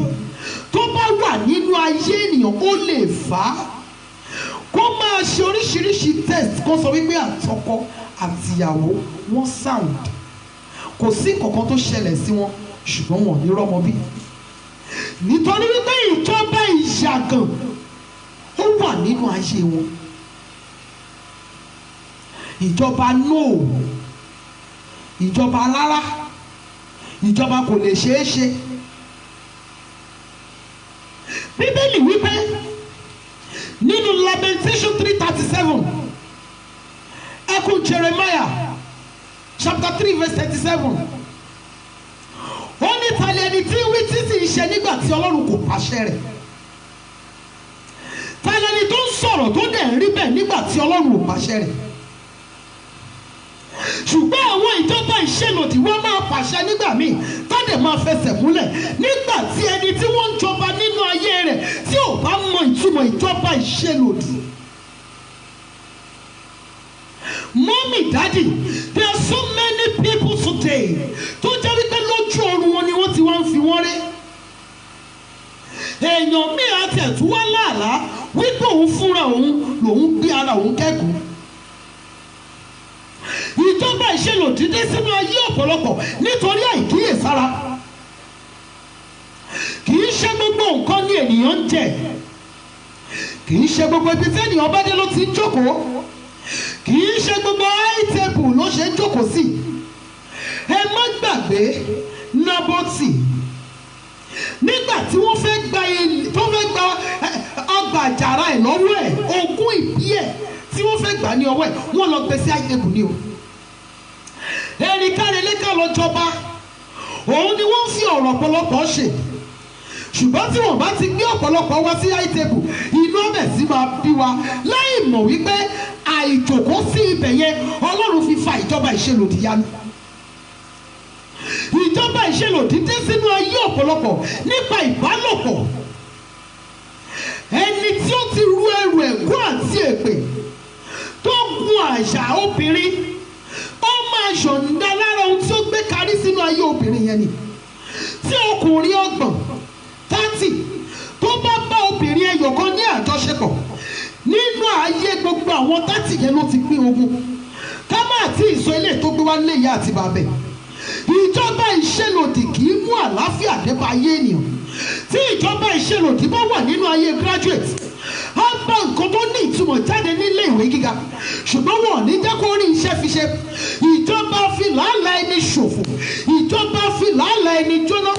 tó bá wà nínú ayé ènìyàn ó lè fà á kó máa ṣe oríṣiríṣi test kó sọ wípé àtọkọ àtìyàwó wọn sound, kò sí kankan tó ṣẹlẹ̀ sí wọn ṣùgbọ́n wọn ò ní rọ́mọ bí. Nítorí wípé ìjọba ìyàgàn ó wà nínú ayé wọn. Ìjọba no, ìjọba rárá, ìjọba kò lè ṣeé ṣe. Bíbélì wípé nínú Lamentation 3:37, ẹkún Jeremiah chapter 3 verse 37, ó ní tàlẹ́ ẹni tí wí tí sì ń ṣe nígbà tí Ọlọ́run kò pàṣẹ rẹ̀. Tàlẹ́ ẹni tó ń sọ̀rọ̀ tó dẹ̀ ń rí bẹ́ẹ̀ nígbà tí Ọlọ́run ò pàṣẹ rẹ̀. Ṣùgbọ́n àwọn ìjọba ìṣelòdì wọ́n máa pàṣẹ nígbà míì tọ́dẹ̀ máa fẹsẹ̀ múlẹ̀ nígbà tí ẹni tí wọ́n ń jọba nínú ayé rẹ̀ tí ò bá mọ ìtumọ̀ ìjọba ìṣelòdì. Mommy, daddy, there are so many people today tó jẹ́ wípé lójú oorun wọn ni wọ́n ti wá ń fi wọ́n rí. Èèyàn míì àti ẹ̀tún wá láàlá wípé òun fúnra òun lòun gbé ara òun kẹ́kọ̀ọ́. Ìjọba ìṣelòdì dé sínú ayé ọ̀pọ̀lọpọ̀ nítorí àìkíyèsára. Kì í ṣe gbogbo nǹkan ni ènìyàn ń jẹ, kì í ṣe gbogbo ibi tí ènìyàn bá dé ló ti ń jókòó, kì í ṣe gbogbo high table ló ṣe ń jókòó sí. Ẹ má gbàgbé Nábótì nígbà tí wọ́n fẹ́ gba ọgbà àjàrà ẹ̀ lọ́wọ́ ẹ̀, ogún ìbí ẹ̀ tí wọ́n fẹ́ gbà ní ọwọ́ ẹ̀, wọ́n lọ gbé sí high table ní o. Ẹ̀ríkàrẹ́lẹ́kà lọ jọba, òun ni wọ́n fi ọ̀rọ̀ ọ̀pọ̀lọpọ̀ ṣe. Ṣùgbọ́n tí wọ́n bá ti gbé ọ̀pọ̀lọpọ̀ wá sí high table, inú ọbẹ̀ sí máa bí wa láì mọ̀ wípé àìjòkó sí ibẹ̀ yẹn Ọlọ́run fi fa ìjọba ìṣelòdì yanu. Ìjọba ìṣelòdì dé sínú ayé ọ̀pọ̀lọpọ̀ nípa ìbálòpọ̀. Ẹni tí ó ti ru ẹrù ẹ̀gún àti èpè tó gun àṣà obìnrin, ó máa yọ̀ǹda lára ohun tí ó gbé karí sínú ayé obìnrin yẹn ni. Tí ọkùnrin 30 tó bá bá obìnrin ẹyọ kan ní àjọṣepọ̀, nínú ayé gbogbo àwọn 30 yẹn ló ti pín ogún. Ká má tí ìsọ ilé tó gbé wá lé ìyá àti bàbá ẹ̀. Ìjọba ìṣelòdì kì í mú àlàáfíà dé bá ayé ènìyàn. tí ìjọba ìṣelòdì bá wà nínú ayé graduate á bá nǹkan tó ní ìtumọ̀ jáde nílé ìwé gíga ṣùgbọ́n wọn ò ní jẹ́ kó rí iṣẹ́ fi ṣe. Ìjọba fi làálàá ẹni ṣòfò, ìjọba fi làálàá ẹni jóná.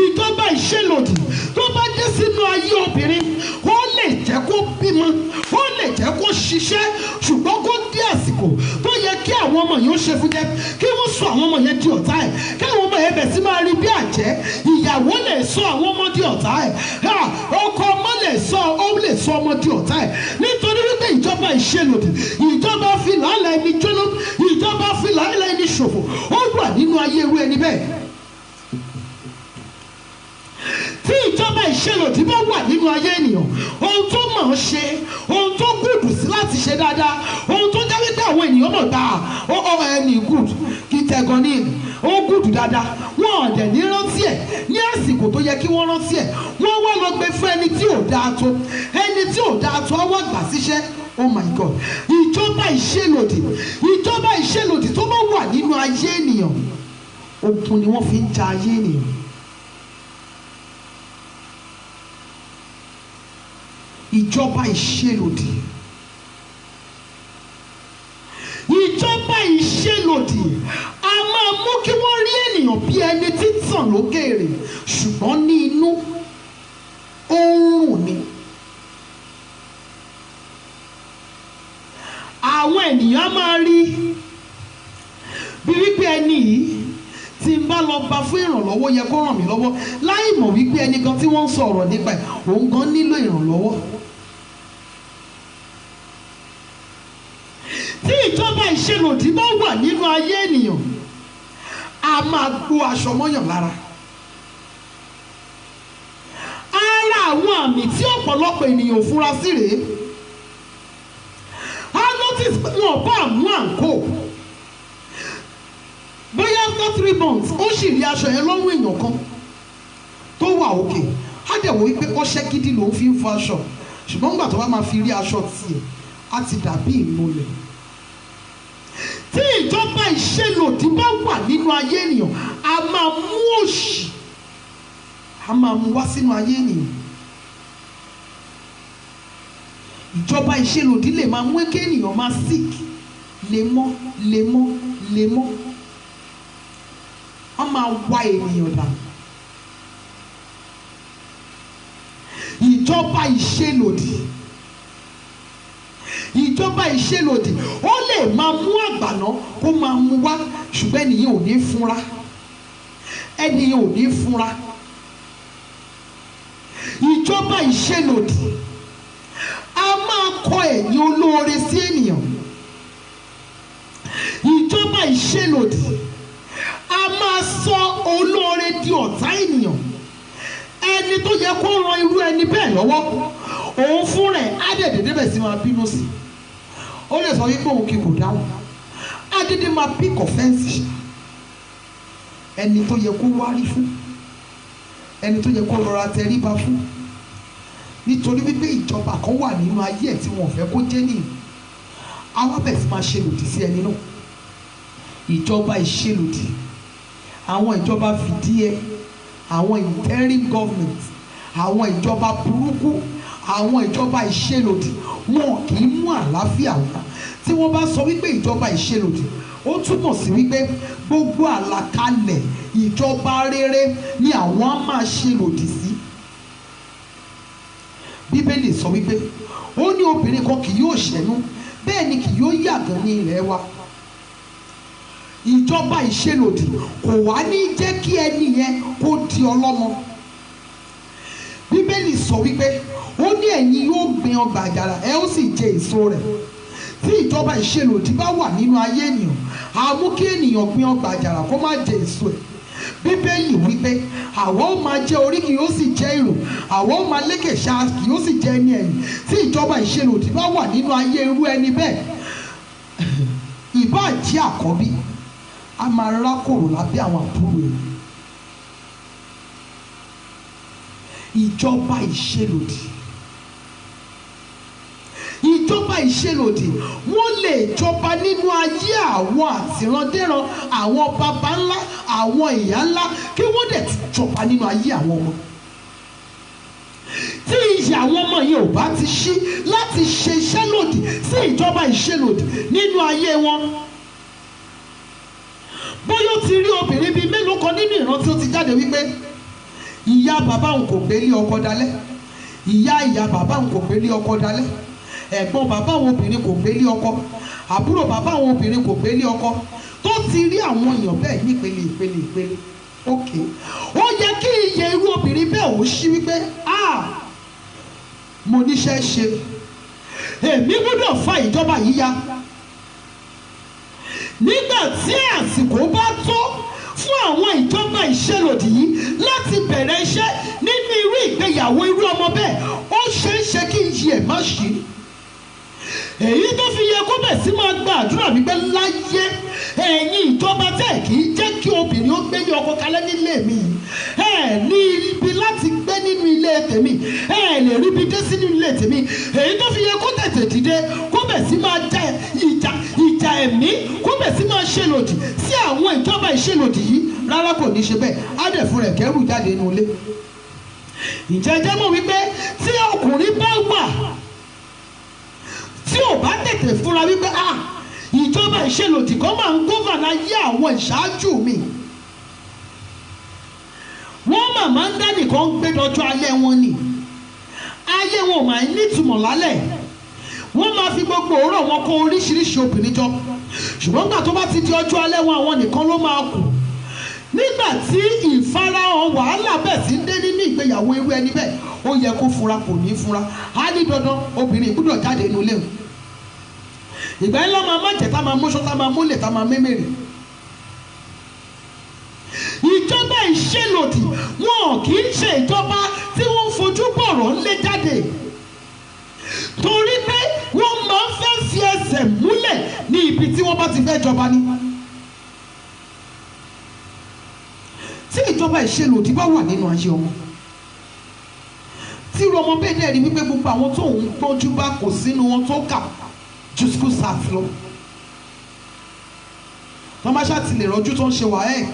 Ìjọba ìṣelòdì tó bá dé sínú ayé obìnrin ó lè jẹ́ kó bímọ, ó lè jẹ́ kó ṣiṣẹ́ ṣùgbọ́n kó dé àsìkò tó yẹ kí àwọn ọmọ yẹn ó ṣe fún jẹ kí wọ́n sọ àwọn ọmọ yẹn di ọ̀tá ẹ̀, kí àwọn ọmọ yẹn bẹ̀ sí máa rí bí àjẹ́. Ìyàwó lè sọ àwọn ọmọ di ọ̀tá ẹ̀, ọkọ ọmọ lè sọ ọmọ di ọ̀tá ẹ̀ nítorí wípé ìjọba ìṣelòdì, ìjọba fi làálàá ẹni jóná, ìjọba fi làálàá ẹni ṣòfò ó wà nínú ayé irú ẹni bẹ́ẹ̀. Tí ìjọba ìṣelòdì bá wà nínú ayé ènìyàn, ohun tó mọ̀ ọ́n ṣe, ohun tó gùdù sí láti ṣe dáadáa, ohun tó jẹ́ wípé àwọn ènìyàn mọ̀ gbà ẹni gùd kí tẹ̀gàn ní ó gùdù dáadáa, wọn ò dẹ̀ ní rántí ẹ̀ ní àsìkò tó yẹ kí wọ́n rántí ẹ̀, wọ́n wá lọ gbé fún ẹni tí ò dáa tó, ẹni tí ò dáa tó á wá gbà síṣẹ́. Oh my God! Ìjọba ìṣelòdì tó bá wà nínú ayé ènìyàn, ogun ni wọ́n fi ń ja ayé ènìyàn. Ìjọba ìṣelòdì a máa mú kí wọ́n rí ènìyàn bí ẹni tí tàn lókèèrè ṣùgbọ́n ní inú ó ń rùn ni. Àwọn ènìyàn máa rí bí wípé ẹni yìí tí n bá lọ bá fún ìrànlọ́wọ́ yẹ kó ràn mí lọ́wọ́ láì mọ̀ wípé ẹni kan tí wọ́n ń sọ̀rọ̀ nípa ẹ̀ òun gan nílò ìrànlọ́wọ́. Tí ìjọba ìṣelòdì bá wà nínú ayé ènìyàn, a máa gbó aṣọ mọ́yàn lára. Ara àwọn àmì tí ọ̀pọ̀lọpọ̀ ènìyàn ò fura sí rèé. A notice pé wọn bá mú àǹkó bóyá after 3 months ó sì rí aṣọ yẹn lọ́rùn èèyàn kan tó wà òkè, á dẹ̀ wò wípé ọṣẹ gidi lòún fi ń fọ aṣọ ṣùgbọ́n nígbà tó bá máa fi rí aṣọ tiẹ̀ á ti dàbí ìmọ́lẹ̀. Tí ìjọba ìṣelòdì bá wà nínú ayé ènìyàn, a máa mú òṣì, a máa mú wá sínú ayé ènìyàn. Ìjọba ìṣelòdì lè máa mú kí ènìyàn máa sick lemọ́. Wọ́n máa wá ènìyàn dànù. Ìjọba ìṣelòdì ó lè máa mú àgbàná kó máa mú wá ṣùgbọ́n ènìyàn ò ní fúnra. Ìjọba ìṣelòdì a máa kọ ẹ̀yìn olóore sí ènìyàn. Ìjọba ìṣelòdì a máa sọ olóore di ọ̀tá ènìyàn. Ẹni tó yẹ kó ran irú ẹni bẹ́ẹ̀ lọ́wọ́, òun fún rẹ̀ á dẹ̀ dédé bẹ̀ sí máa bínú sí. Ó lè sọ wípé òun kì kò dáhùn, á dédé máa pick offence. Ẹni tó yẹ kó wárí fún, ẹni tó yẹ kó rọra tẹríba fún, nítorí wípé ìjọba kan wà nínú ayé ẹ̀ tí wọn ò fẹ́ kó jẹ́ nìyí, àwa bẹ̀ sí máa ṣe lòdì sí ẹni náà. Ìjọba ìṣelòdì, àwọn ìjọba fìdíhe, àwọn interim government, àwọn ìjọba burúkú, àwọn ìjọba ìṣelòdì wọn kì í mú àlàáfíà wá. Tí wọ́n bá sọ wípé ìjọba ìṣelòdì, ó túmọ̀ sí wípé gbogbo àlàkalẹ̀ ìjọba rere ni àwọn á máa ṣe lòdì sí. Bíbélì sọ wípé ó ní obìnrin kan kì yóò ṣẹ́nu, bẹ́ẹ̀ ni kì yóò yàgàn ní ilẹ̀ wa. Ìjọba ìṣelòdì kò wá ní jẹ́ kí ẹni yẹn kó di ọlọ́mọ. Bíbélì sọ wípé ó ní ẹ̀yin yóò gbin ọgbà àjàrà ẹ ó sì jẹ èso rẹ̀. Tí ìjọba ìṣelòdì bá wà nínú ayé ènìyàn, á mú kí ènìyàn gbin ọgbà àjàrà kó má jẹ èso ẹ̀. Bíbélì wípé àwa ó máa jẹ orí kì yóò sì jẹ ìrù, àwa ó máa lékè ṣáá kì yóò sì jẹ ẹni ẹ̀yìn. Tí ìjọba ìṣelòdì bá wà nínú ayé irú ẹni bẹ́ẹ̀, ìbá jẹ́ àkọ́bí, a máa rákòrò lábẹ́ àwọn àbúrò rẹ̀. Ìjọba ìṣelòdì wọ́n lè jọba nínú ayé àwọn àtìrandéran, àwọn baba ńlá, àwọn ìyá ńlá, kí wọ́n dẹ̀ ti jọba nínú ayé àwọn ọmọ. ìyà àwọn ọmọ yìí ò bá ti ṣí láti ṣe iṣẹ́ lòdì sí ìjọba ìṣelòdì nínú ayé wọn. bóyá ó ti rí obìnrin bíi mélòó kan nínú ìran tí ó ti jáde wípé ìyá bàbá òun kò gbé lé ọkọ dalẹ̀, ìyá bàbá òun kò gbé lé ọkọ dalẹ̀, ẹ̀gbọ́n bàbá òun obìnrin kò gbé lé ọkọ, àbúrò bàbá òun obìnrin kò gbé lé ọkọ, tó ti rí àwọn èèyàn bẹ́ẹ̀ ní ìpele. ok ó yẹ kí iye irú obìnrin bẹ́ẹ̀ ò ṣí wípé mo níṣẹ́ ṣe, èmi gbọ́dọ̀ fa ìjọba yìí ya. nígbà tí àsìkò bá tó fún àwọn ìjọba ìṣelòdì yìí láti bẹ̀rẹ̀ iṣẹ́ nínú irú ìgbéyàwó irú ọmọ bẹ́ẹ̀, ó ṣeé ṣe kí iye ẹ̀ má ṣí. èyí tó fi yẹ kó bẹ̀ sí máa gba àdúrà wípé láyé ẹ̀yin ìjọba tẹ̀ kì í jẹ́ kí obìnrin ó gbé ní ọkọ kalẹ̀ nílé mi, ẹ̀ ní ibi láti gbé nínú ilé tèmi, ẹ̀ lè rí ibi dé sí nínú ilé tèmi. èyí tó fi yẹ kó tètè dìde kó bẹ̀ sí máa já ìjà ẹ̀mí, kó bẹ̀ sí máa ṣe lòdì sí àwọn ìjọba ìṣelòdì yìí, rárá kò ní ṣe bẹ́ẹ̀, á dẹ̀ fún rẹ̀ kẹ́rù jáde nínú ilé. ìjẹ́jẹ́ mọ̀ wípé tí ọkùnrin bá wà tí ò bá tètè fúnra wípé ìjọba ìṣelòdì kan máa ń gọ́fànà ayé àwọn ìṣáájú mi, wọ́n màmá ń dá nìkan gbé dọjọ́ alẹ́ wọn ni, ayé wọn ò máa ń nítumọ̀ lálẹ́, wọ́n máa fi gbogbo òórọ̀ wọn kó oríṣiríṣi obìnrin jọ, ṣùgbọ́n nígbà tó bá ti di ọjọ́ alẹ́ wọn àwọn nìkan ló máa kù. nígbà tí ìfarahàn wàhálà bẹ̀ sí dé nínú ìgbéyàwó irú ẹni bẹ́ẹ̀, ó yẹ kó fura, kò ní fura, á ní dandan obìnrin gbọ́dọ̀ jáde nínú ilé wọn. ìgbà yẹn lọ́ máa má jẹ́ tá máa móṣó tá máa mólè tá máa mémèrè. ìjọba ìṣelòdì wọn kì í ṣe ìjọba tí wọ́n fojú bọ̀rọ̀ ńlé jáde, torí pé wọ́n máa ń fẹ́ fi ẹsẹ̀ múlẹ̀ ní ibi tí wọ́n bá ti fẹ́ jọba ni. tí ìjọba ìṣelòdì bá wà nínú ayé ọmọ, tí irú ọmọ bẹ́ẹ̀ dẹ̀ rí wípé gbogbo àwọn tó ń tọ́jú bá kò sínú wọn tó kà ju school staff lọ, tọ́máṣá ti lè rọ́jú tó ń ṣe WAEC,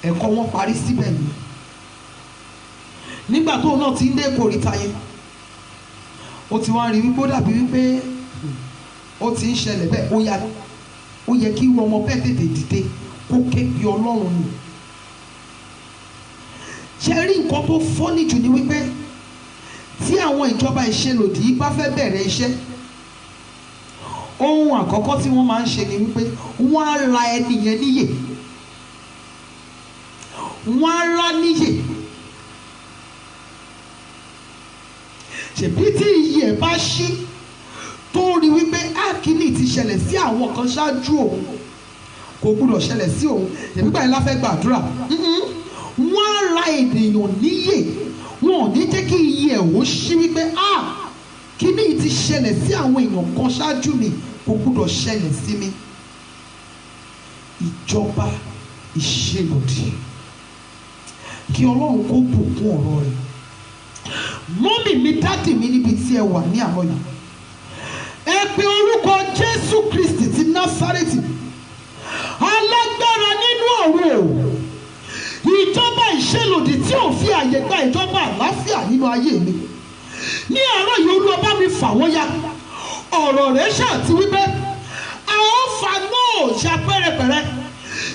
ẹ̀kọ́ wọn parí síbẹ̀ ni. nígbà tó náà ti ń dé kòríta yẹn, ó ti wá rí wípé ó dàbí wípé ó ti ń ṣẹlẹ̀ bẹ́ẹ̀, ó yẹ kí irú ọmọ bẹ́ẹ̀ tètè dìde kó ké bí Ọlọ́run ni. ṣe rí nǹkan tó fọ́nì jù ní wípé tí àwọn ìjọba ìṣelòdì yìí bá fẹ́ bẹ̀rẹ̀ iṣẹ́, ohun àkọ́kọ́ tí wọ́n máa ń ṣe ni wípé wọ́n á ra ẹni yẹn níyè, wọ́n á rá níyè. ṣèbí tí iyì ẹ̀ bá ṣí tó rí wípé kíní ti ṣẹlẹ̀ sí àwọn kan ṣáájú òun, kò gbúdọ̀ ṣẹlẹ̀ sí òun, ṣèbí báyìí la fẹ́ gbàdúrà. wọ́n á ra ènìyàn níyè, wọn ò ní jẹ́ kí iyì ẹ̀ ó ṣí wípé kíní ti ṣẹlẹ̀ sí àwọn èèyàn kan ṣáájú mi, kò gbúdọ̀ ṣẹlẹ̀ sí mi. ìjọba ìṣelòdì, kí Ọlọ́run kó bùkún ọ̀rọ̀ rẹ̀. mọ́mì mi, dádì mi, níbi tí ẹ wà ní àárọ̀ yìí, ẹ pe orúkọ Jésù Kristi ti Násárẹ́tì, alágbára nínú ọ̀run, ìjọba ìṣelòdì tí ò fi àyè gba ìjọba àlàáfíà nínú ayé mi. ní àárọ̀ yìí Olúwa bá mi fà wọ́n ya. ọ̀rọ̀ rẹ̀ ṣáàtì wípé a ó fa náà ṣá pẹ́rẹpẹ̀rẹ,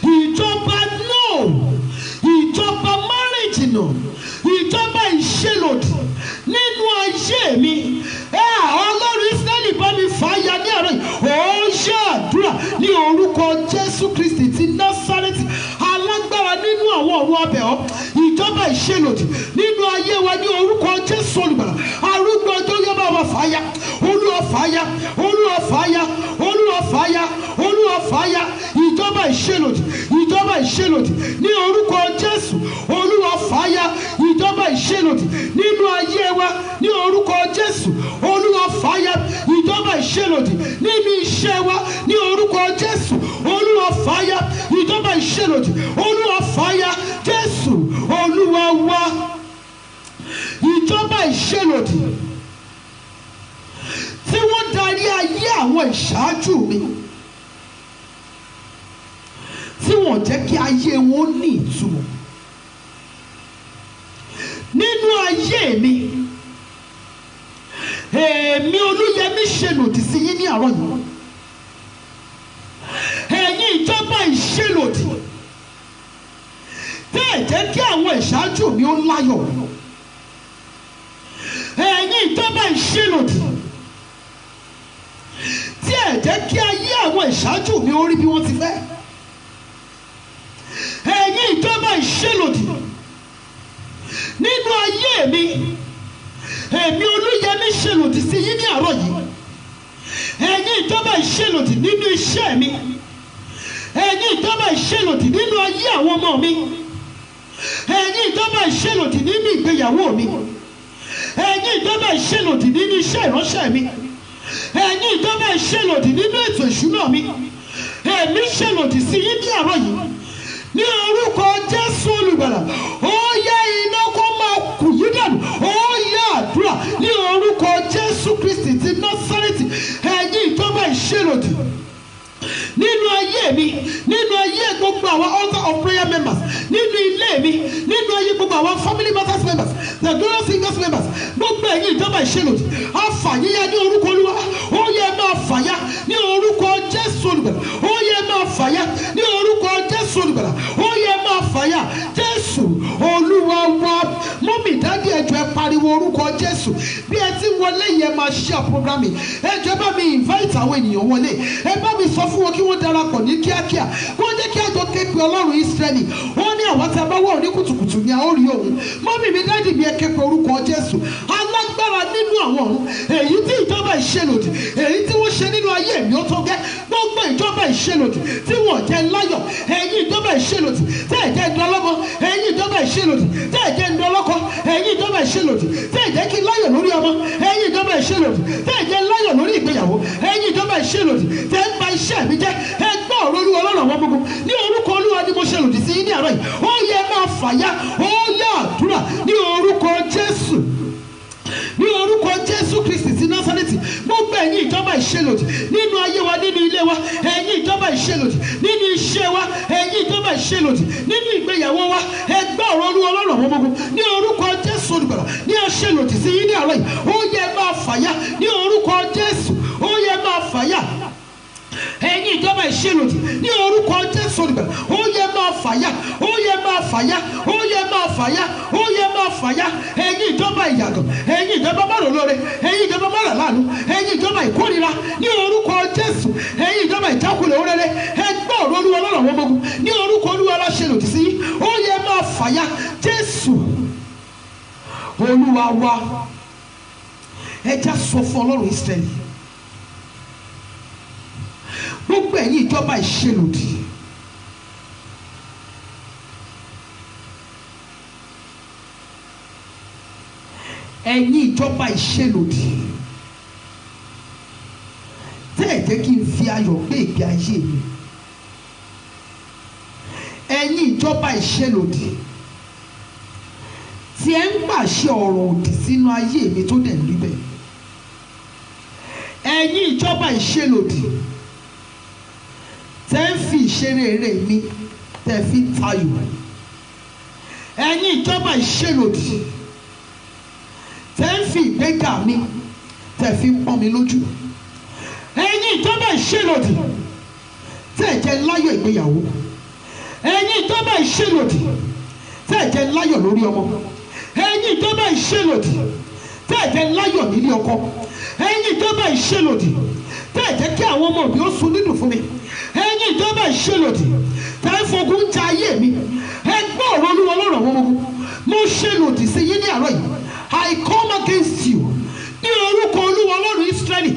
ìjọba náà, ìjọba márìjìnà, ìjọba ìṣelòdì nínú ayé mi. Ọlọ́run Ísírẹ́lì bá mi fà á ya ní àárọ̀ yìí. ó ṣàdúrà ní orúkọ Jésù Kristi ti Násárẹ́tì, alágbára nínú àwọn ọ̀run abẹ̀ ọ́, ìjọba ìṣelòdì nínú ayé wa ní orúkọ Jésù olùgbàlà. arúgbó ọjọ́ yóò bá wa fà á ya. Olúwa fà á ya, Olúwa fà á ya, Olúwa fà á ya, Olúwa fà á ya. ìjọba ìṣelòdì, ìjọba ìṣelòdì ní orúkọ Jésù, Olúwa fà á ya. ìjọba ìṣelòdì nínú ayé wa ní orúkọ Jésù, Olúwa fà á ya. ìjọba ìṣelòdì nínú iṣẹ́ wa ní orúkọ Jésù, Olúwa fà á ya. ìjọba ìṣelòdì, Olúwa fà á ya. Jésù Olúwa wa. ìjọba ìṣelòdì tí wọ́n darí ayé àwọn ìṣáájú mi, tí wọ́n jẹ́ kí ayé wọn ní ìtumọ̀ nínú ayé mi, èmi Olúyẹmí ṣe lòdì sí yín ní àárọ̀ yìí. Ẹ̀yin ìjọba ìṣelòdì tẹ́ ẹ̀ jẹ́ kí àwọn ìṣáájú mi ó láyọ̀. Ẹ̀yin ìjọba ìṣelòdì tí ẹ̀ jẹ́ kí ayé àwọn ìṣáájú mi ó rí bí wọ́n ti fẹ́. Ẹ̀yin ìjọba ìṣelòdì nínú ayé mi, èmi Olúyẹmí ṣelòdì sí yín ní àárọ̀ yìí. Ẹ̀yin ìjọba ìṣelòdì nínú iṣẹ́ mi, ẹ̀yin ìjọba ìṣelòdì nínú ayé àwọn ọmọ mi, ẹ̀yin ìjọba ìṣelòdì nínú ìgbéyàwó mi, ẹ̀yin ìjọba ìṣelòdì nínú iṣẹ́ ìránṣẹ́ mi, ẹ̀yin ìjọba ìṣelòdì nínú ètò ìṣúná mi, èmi ṣelòdì sí yín ní àárọ̀ yìí ní orúkọ Jésù Olùgbàlà. Ó yá iná kó máa kù yín dànù. Ó yá àdúrà ní orúkọ Jésù Kristi ti Násárẹ́tì. Ẹ̀yin ìjọba ìṣelòdì nínú ayé mi, nínú ayé gbogbo àwọn altar of prayer members, nínú ilé mi, nínú ayé gbogbo àwọn family matters members, the glorious singers members, gbogbo ẹ̀yin ìjọba ìṣelòdì, àfàyíyá ní orúkọ Olúwa. Ó yẹ máa fàyà ní orúkọ Jésù Olùgbàlà. Ó yẹ máa fàyà ní orúkọ Jésù Olùgbàlà. Ó yẹ máa fàyà. Jésù Olúwa wa. Mọ́mì dádì ẹjọ́ ẹ pariwo orúkọ Jésù. Bí ẹ ti wọlé yẹ máa share program yìí. Ẹjọ́ bá mi invite àwọn ènìyàn wọlé. Ẹ bá mi sọ fún wọn kí wọ́n darapọ̀ ní kíákíá. Kó jẹ́ kí àjọ képe Ọlọ́run Ísírẹ́lì. Wọ́n ní àwọn tí a bá wọ̀ ní kùtùkùtù ni a ó rí òun. Mọ́mì mi dádì mi ẹ képe orúkọ Jésù. Alágbára nínú àwọn ọ̀run. Èyí tí ìjọba ìṣelòdì, èyí tí wọ́n ṣe nínú ayé mi ó tó gẹ́. Gbogbo ìjọba ìṣelòdì tí wọ́n jẹ́ láyọ̀. Ẹ̀yin ìjọba ìṣelòdì tẹ́ ẹ̀ jẹ́ ìdánlọ́mọ. Ẹ̀yin ìjọba ìṣelòdì tẹ́ ẹ̀ jẹ́ ìdánlọ́kọ. Ẹ̀yin ìjọba ìṣelòdì tẹ́ ẹ̀ jẹ́ kí láyọ̀ lórí ọmọ. Ẹ̀yin ìjọba ìṣelòdì tẹ́ ẹ̀ jẹ́ láyọ̀ lórí ìgbéyàwó. Ẹ̀yin ìjọba ìṣelòdì tẹ́ ẹ̀ ń ba iṣẹ́ mi jẹ́. Ẹ gbọ́ ọ̀rọ̀ Olúwa Ọlọ́run àwọn gbogbo. Ní orúkọ Olúwa ni mo ṣelòdì sí yín ní àárọ̀ yìí. Ó yẹ máa fàyà. Ó yá àdúrà ní orúkọ Jésù. Ní orúkọ Jésù Kristi ti Násárẹ́tì. Gbogbo ẹ̀yin ìjọba ìṣelòdì nínú ayé wa, nínú ilé wa, ẹ̀yin ìjọba ìṣelòdì nínú iṣẹ́ wa, ẹ̀yin ìjọba ìṣelòdì nínú ìgbéyàwó wa, ẹ gbọ́ ọ̀rọ̀ Olúwa Ọlọ́run àwọn gbogbo. Ní orúkọ Jésù Olùgbàlà ní aṣelòdì sí yín ní àárọ̀ yìí. Ó yẹ máa fàyà ní orúkọ Jésù. Ó yẹ máa fàyà. Ẹ̀yin ìjọba ìṣelòdì ní orúkọ Jésù Olùgbàlà. Ó yẹ máa fàyà. Ó yẹ máa fàyà. Ó yẹ máa fàyà. Ó yẹ máa fàyà. Ẹ̀yin ìjọba ìyàgàn, ẹ̀yin ìjọba márùnlóore, ẹ̀yin ìjọba márùnláàánú, ẹ̀yin ìjọba ìkórìíra ní orúkọ Jésù. Ẹ̀yin ìjọba ìjákulẹ̀ oréré, ẹ gbọ́ ọ̀rọ̀ Olúwa Ọlọ́run àwọn gbogbo. Ní orúkọ Olúwa aláṣelòdì sí yín. Ó yẹ máa fàyà. Jésù Olúwa wa. Ẹ já sọ fún Ọlọ́run Ísírẹ́lì. Gbogbo ẹ̀yin ìjọba ìṣelòdì ẹ̀yin ìjọba ìṣelòdì tẹ́ ẹ̀ jẹ́ kí n fi ayọ̀ gbé ìgbé ayé mi. Ẹ̀yin ìjọba ìṣelòdì tí ẹ ń pàṣẹ ọ̀rọ̀ òdì sínú ayé mi tó dẹ̀ rí bẹ́ẹ̀. Ẹ̀yin ìjọba ìṣelòdì tẹ́ ń fi ìṣeré mi tẹ́ fi ń tayò. Ẹ̀yin ìjọba ìṣelòdì tẹ́ ń fi ìgbéga mi tẹ́ fi ń pọ́n mi lójú. Ẹ̀yin ìjọba ìṣelòdì tẹ́ jẹ́ láyọ̀ ìgbéyàwó. Ẹ̀yin ìjọba ìṣelòdì tẹ́ jẹ́ láyọ̀ lórí ọmọ. Ẹ̀yin ìjọba ìṣelòdì tẹ́ jẹ́ láyọ̀ nílé ọkọ. Ẹ̀yin ìjọba ìṣelòdì tẹ́ jẹ́ kí àwọn ọmọ mi ó sun nínú fún mi. Ẹ̀yin ìjọba ìṣelòdì tẹ́ fogun ń ja ayé mi. Ẹ gbọ́ ọ̀rọ̀ Olúwa Ọlọ́run àwọn ọmọ. Mo ṣelòdì sí yín ní àárọ̀ yìí. I come against you ní orúkọ Olúwa Ọlọ́run Ísírẹ́lì.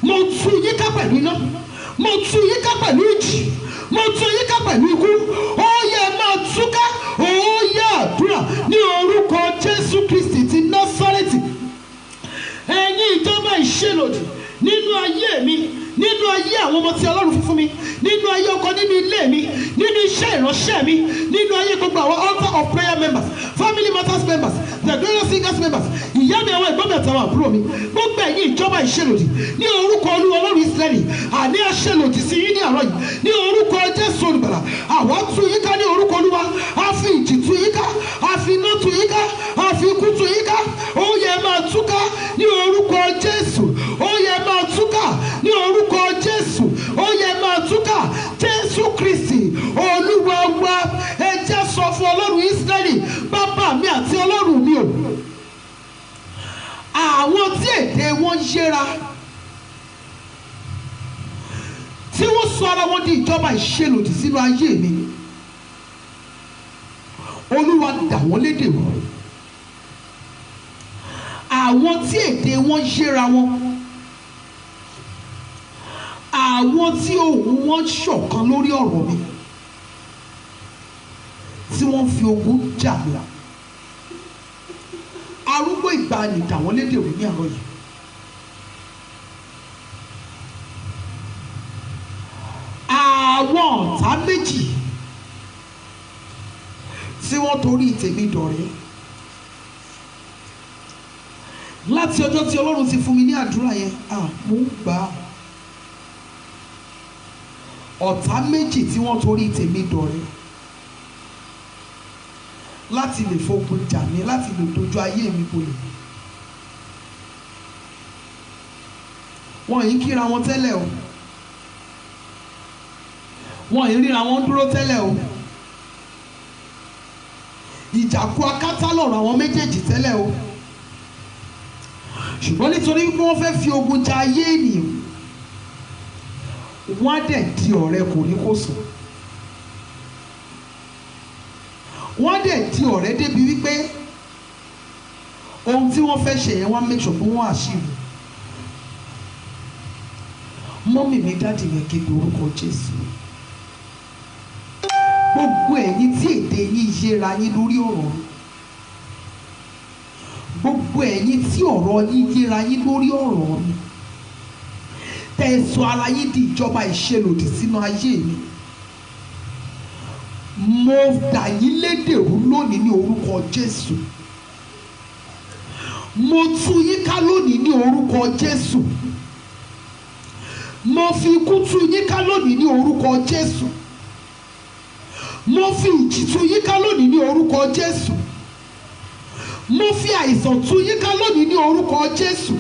Mo tú yín ká pẹ̀lú iná. Mo tú yín ká pẹ̀lú ìjì. Mo tú yín ká pẹ̀lú ikú. Ó yẹ máa túká. Ó yẹ àdúrà ní orúkọ Jésù Kristi ti Násárẹ́tì. Ẹ̀yin ìjọba ìṣelòdì nínú ayé mi, nínú ayé àwọn ọmọ tí Ọlọ́run fi fún mi, nínú ayé ọkọ, nínú ilé mi, nínú iṣẹ́ ìránṣẹ́ mi, nínú ayé gbogbo àwọn altar of prayer members, family matters members, the glorious singers members, ìyá mi, àwọn ẹ̀gbọ́n mi àtàwọn àbúrò mi. Gbogbo ẹ̀yin ìjọba ìṣelòdì ní orúkọ Olúwa Ọlọ́run Ísírẹ́lì. Àní aṣelòdì sí yín ní àárọ̀ yìí ní orúkọ Jésù Olùgbàlà. Àwa tú yín ká ní orúkọ Olúwa. A fi ìjì tú yín ká, a fi iná tú yín ká, a fi ikú tú yín ká. Ó yẹ máa túká ní orúkọ Jésù. Ó yẹ máa túká ní orúkọ Jésù. Ó yẹ máa túká. Jésù Kristi Olúwa wa. Ẹ jẹ́ sọ fún Ọlọ́run Ísírẹ́lì, bàbá mi àti Ọlọ́run mi o. Àwọn tí èdè wọn yéra, tí wọ́n sọ ara wọn di ìjọba ìṣelòdì sínú ayé mi, Olúwa dà wọ́n lédè wọ́n. Àwọn tí èdè wọn yéra wọn, àwọn tí ohùn wọn ṣọ̀kan lórí ọ̀rọ̀ mi, tí wọ́n fi ogun jà mí, arúgbó ìgbàanì dà wọ́n lédè wọ́n ní àárọ̀ yìí. Àwọn ọ̀tá méjì tí wọ́n torí tèmi dọ̀rẹ́, láti ọjọ́ tí Ọlọ́run ti fún mi ní àdúrà yẹn, mo ń gbà á. Ọ̀tá méjì tí wọ́n torí tèmi dọ̀rẹ́ láti lè fogun jà mí, láti lè dojú ayé mi bolẹ̀. Wọ́n yìí kíra wọn tẹ́lẹ̀ o, wọ́n yìí ríra wọn dúró tẹ́lẹ̀ o. Ìjàkú akátá lọ̀rọ̀ àwọn méjèèjì tẹ́lẹ̀ o. Ṣùgbọ́n nítorí pé wọ́n fẹ́ fi ogun jà ayé ènìyàn, wọ́n á dẹ̀ di ọ̀rẹ́ kòríkòsùn. Wọ́n á dẹ̀ di ọ̀rẹ́ débi wípé ohun tí wọ́n fẹ́ ṣe yẹn wọ́n á make sure pé wọ́n àṣìwò. Mọ́mì mi, dáàdì mi, kéde orúkọ Jésù. Gbogbo ẹ̀yin tí èdè yín yéra yín lórí ọ̀rọ̀, gbogbo ẹ̀yin tí ọ̀rọ̀ yín yéra yín lórí ọ̀rọ̀ mi, tẹ̀sọ̀ ara yín di ìjọba ìṣelòdì sínú ayé mi, mo dà yín lédè rú lónìí ní orúkọ Jésù. Mo tú yín ká lónìí ní orúkọ Jésù. Mo fi ikú tú yín ká lónìí ní orúkọ Jésù. Mo fi ìjì tú yín ká lónìí ní orúkọ Jésù. Mo fi àìsàn tú yín ká lónìí ní orúkọ Jésù.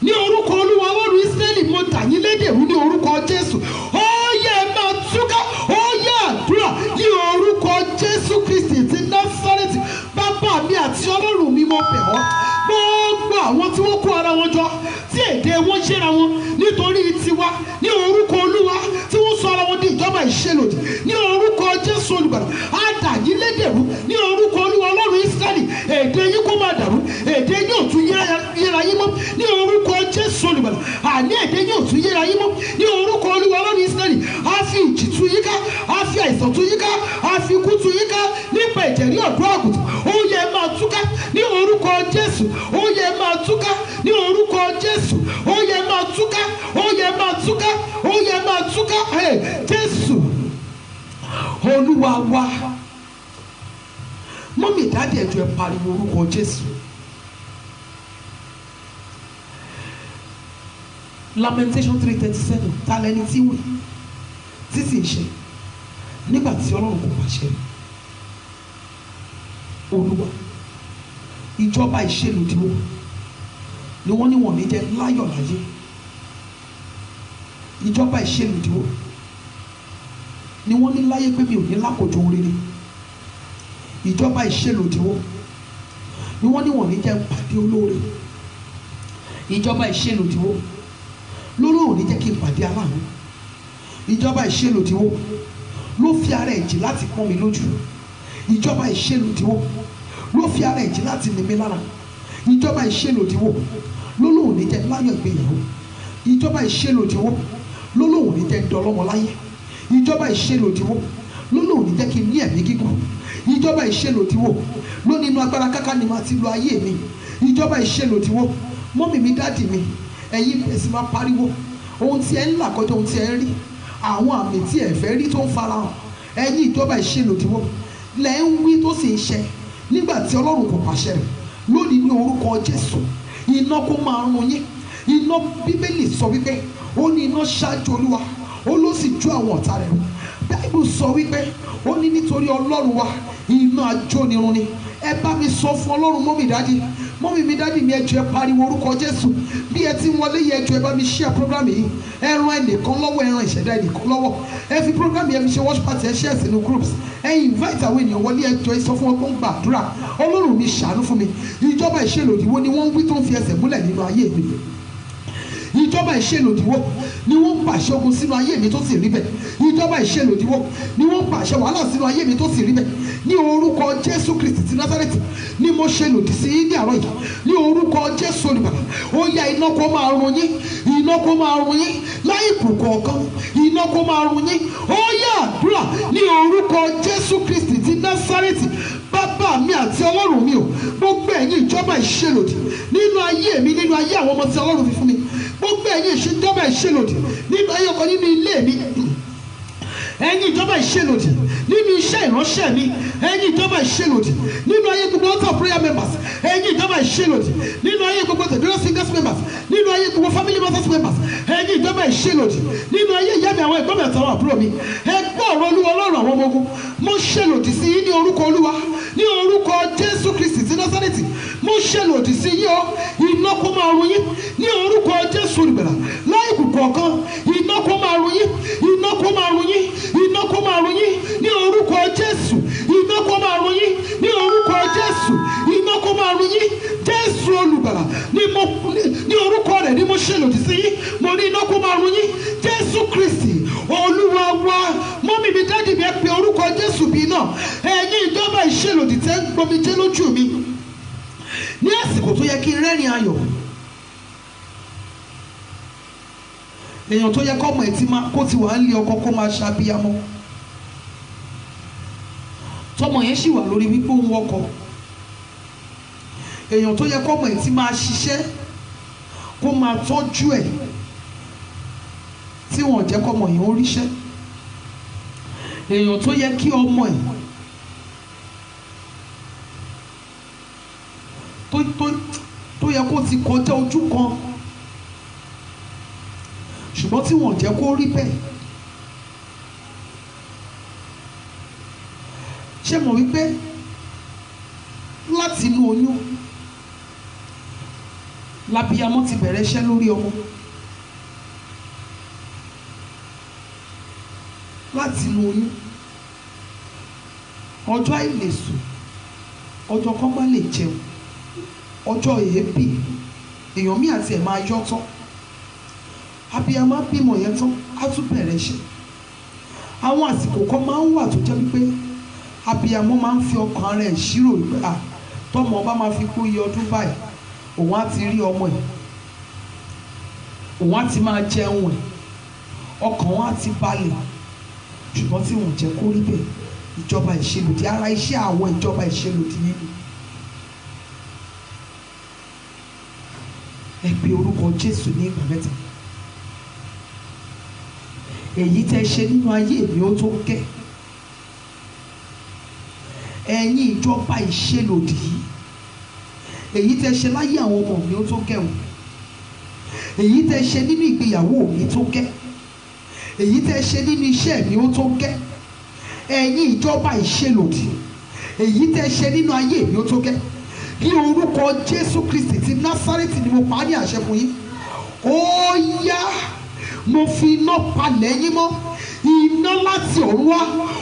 Ní orúkọ Olúwa Ọlọ́run Ísírẹ́lì, mo dà yín lédè rú ní orúkọ Jésù. Ó yẹ máa túká, ó yẹ àdúrà ní orúkọ Jésù Kristi ti Násárẹ́tì. Bàbá mi àti Ọlọ́run mi, mo bẹ̀ ọ́, gbogbo àwọn tí wọ́n kó ara wọn jọ, tí èdè wọn ṣẹ́ra wọn nítorí tiwa, ní orúkọ Olúwa, tí wọ́n sọ ara wọn di ìjọba ìṣelòdì, ní orúkọ Jésù Olùgbàlà, á dà yín lédè rú ní orúkọ Olúwa Ọlọ́run Ísírẹ́lì. Èdè yín kó máa dàrú, èdè yín ò tún yéra yín mọ́ ní orúkọ Jésù Olùgbàlà. Àní èdè yín ò tún yéra yín mọ́ ní orúkọ Olúwa Ọlọ́run Ísírẹ́lì. Á fi ìjì tú yín ká, á fi àìsàn tú yín ká, á fi ikú tú yín ká nípa ìjẹ̀rí ọ̀dọ́ àgùntàn. Ó yẹ máa túká ní orúkọ Jésù. Ó yẹ máa túká ní orúkọ Jésù. Ó yẹ máa túká, ó yẹ máa túká, ó yẹ máa túká. Jésù Olúwa wa. Mọ́mì, dáàdì, ẹ̀jọ̀ ẹ pariwo orúkọ Jésù. Lamentation 3:37. Ta lẹni tí wí tí sì ń ṣe nígbà tí Ọlọ́run kò pàṣẹ? Olúwa, ìjọba ìṣelòdì wo ni wọ́n ní wọ́n ní jẹ́ láyọ̀ láyé? Ìjọba ìṣelòdì wo ni wọ́n ní láyé pé mi ò ní lákòjọ rere? Ìjọba ìṣelòdì wo ni wọ́n ní wọ́n ní jẹ́ pàdé olóore? Ìjọba ìṣelòdì wo ló ní jẹ́ kí n pàdé aláàánú? Ìjọba ìṣelòdì wo ló fi ara ẹ̀ jì láti pọ́n mi lójú? Ìjọba ìṣelòdì wo ló fi ara ẹ̀ jì láti ní mi lára? Ìjọba ìṣelòdì wo ló ní jẹ́ láyọ̀ ìgbéyàwó? Ìjọba ìṣelòdì wo ló ní jẹ́ dọlọ́mọ láyé? Ìjọba ìṣelòdì wo ló ní jẹ́ kí n ní ẹ̀mí gígùn? Ìjọba ìṣelòdì wo ló nínú agbára káká ni màá ti lo ayé mi? Ìjọba ìṣelòdì wo? Mọ́mì mi, dáàdì mi, ẹ̀yin ẹ̀sìn máa pariwo ohun tí ẹ ń là kọjá, ohun tí ẹ ń rí, àwọn àmì tí ẹ fẹ́ rí tó ń farahàn. Ẹ̀yin ìjọba ìṣelòdì wo lẹ ń wí tó sì ń ṣẹ nígbà tí Ọlọ́run kò pàṣẹ rẹ̀? Lónìí ní orúkọ Jésù, iná kó máa run yín. Iná, Bíbélì sọ wípé ó ní iná ṣáájú Olúwa, ó ló sì jó àwọn ọ̀tá rẹ̀ run. Báíbù sọ wípé ó ní nítorí Ọlọ́run wa iná ajónirun ni. Ẹ bá mi sọ fún Ọlọ́run, mọ́mì, dáàdì, mọ́mí mi dádì mi ẹ jọ̀ọ́ ẹ pariwo orúkọ Jésù bí ẹ ti ń wọlé yẹ ẹ jọ̀ọ́ ẹ bá mi share program yìí ẹ ran ẹnìkan lọ́wọ́ ẹ ran ìṣẹ̀dá ẹnìkan lọ́wọ́ ẹ fi program yẹn fi ṣe watch party ẹ share sínú groups ẹ invite àwọn ènìyàn wọlé ẹ jọ̀ọ́ ẹ sọ fún wọn kó ń gbàdúrà Ọlọ́run mi ṣàánú fún mi ìjọba ìṣèlòdì wo ni wọ́n ń wí tó ń fi ẹsẹ̀ múlẹ̀ nínú ayé mi ìjọba ìṣèlòdìwó ni wọ́n ń pàṣẹ ogun sínú ayé mi tó sì rí bẹ́ẹ̀ ìjọba ìṣèlòdìwó ni wọ́n ń pàṣẹ wàhálà sínú ayé mi tó sì rí bẹ́ẹ̀ ní orúkọ Jésù Kristi ti Násárẹ́tì ni mo ṣe lòdì sí ní àárọ̀ yìí ní orúkọ Jésù olùgbàlà ó yá iná kó máa run yín iná kó máa run yín láì kù kọ̀ọ̀kan iná kó máa run yín ó yá àdúrà ní orúkọ Jésù Kristi ti Násárẹ́tì bàbá mi àti Ọlọ́run mi ò gbogbo ẹ̀yin ìjọba ìṣèlòdì nínú ayé mi nínú ayé àwọn ọmọ tí Ọlọ́run fi fún mi gbogbo ẹ̀yin ìjọba ìṣèlòdì nínú ayé ọkọ nínú ilé mi ẹ̀yin ìjọba ìṣèlòdì nínú iṣẹ́ ìránṣẹ́ mi ẹ̀yin ìjọba ìṣèlòdì nínú ayé gbogbo altar prayer members ẹ̀yin ìjọba ìṣèlòdì nínú ayé gbogbo the glorious singers members nínú ayé gbogbo family matters members ẹ̀yin ìjọba ìṣèlòdì nínú ayé ìyá mi àwọn ẹ̀gbọ́n mi àtàwọn àbúrò mi ẹgbẹ́ ọ̀rọ̀ Olúwa Ọlọ́run àwọn ọmọ ogun mo ṣèlòdì sí yín ní orúkọ Olúwa ní orúkọ Jésù Kristi ti Násárẹ́tì mo ṣèlòdì sí yín o iná kó máa run yín ní orúkọ Jésù olùgbàlà láì kù kọ̀ọ̀kan iná kó máa run yín iná kó máa run yín iná kó máa run yín ní orúkọ Jésù iná kó máa run yín ní orúkọ Jésù iná kó máa run yín Jésù olùgbàlà ní orúkọ rẹ̀ ni mo ṣèlòdì sí yín mo ní iná kó máa run yín Jésù Kristi Olúwa wa mọ́mí mi dádì mi ẹ pe orúkọ Jésù bí náà ẹ̀yin ìjọba ìṣèlòdì tẹ́ ń gbomijé lójú mi ní àsìkò tó yẹ kí n rẹ́rìn ayọ̀ èèyàn tó yẹ kọ́mọ ẹ̀ kó ti wà ń lé ọkọ kó máa ṣàbíyamọ tọmọ yẹn sì wà lórí wípé òun wọkọ èèyàn tó yẹ kọ́mọ ẹ̀ ti máa ṣiṣẹ́ kó máa tọ́jú ẹ̀ tí wọ́n jẹ́ kọ́mọ yẹn ó ríṣẹ́ èèyàn tó yẹ kí ọmọ ẹ̀ tó yẹ kó ti kọjá ojú kan ṣùgbọ́n tí wọ́n jẹ́ kó rí bẹ́ẹ̀ ṣé mọ̀ wípé láti inú oyún lábíyamọ ti bẹ̀rẹ̀ iṣẹ́ lórí ọmọ láti inú oyún ọjọ́ àìlèsùn ọjọ́ kan bá lè jẹun ọjọ́ èébì èèyàn mi àti ẹ̀ máa yọ́ tán abiyamọ bímọ yẹn tán á tún bẹ̀rẹ̀ iṣẹ́ àwọn àsìkò kan máa ń wà tó jẹ́ wípé abiyamọ máa ń fi ọkàn ara ẹ̀ ṣírò wípé tọmọ bá máa fi kó iye ọdún báyìí òun á ti rí ọmọ ẹ̀ òun á ti máa jẹun ẹ̀ ọkàn wọn á ti balẹ̀ ṣùgbọ́n tí wọ́n jẹ́ kó rí bẹ́ẹ̀ ìjọba ìṣèlòdì ara iṣẹ́ àwọn ìjọba ìṣèlòdì yìí ẹ pe orúkọ Jésù ní ìgbà mẹ́ta èyí tẹ́ ṣe nínú ayé mi ó tó gẹ́ ẹ̀yin ìjọba ìṣèlòdì yìí èyí tẹ́ ṣe láyé àwọn ọmọ mi ó tó gẹ́ o èyí tẹ́ ṣe nínú ìgbéyàwó mi tó gẹ́ èyí tẹ́ ṣe nínú iṣẹ́ mi ó tó gẹ́ ẹ̀yin ìjọba ìṣèlòdì èyí tẹ́ ṣe nínú ayé mi ó tó gẹ́ ní orúkọ Jésù Kristi ti Násárẹ́tì ni mo pa á ní àṣẹ fún yín ó yá mo fi iná palẹ̀ yín mọ́ iná láti ọ̀run wá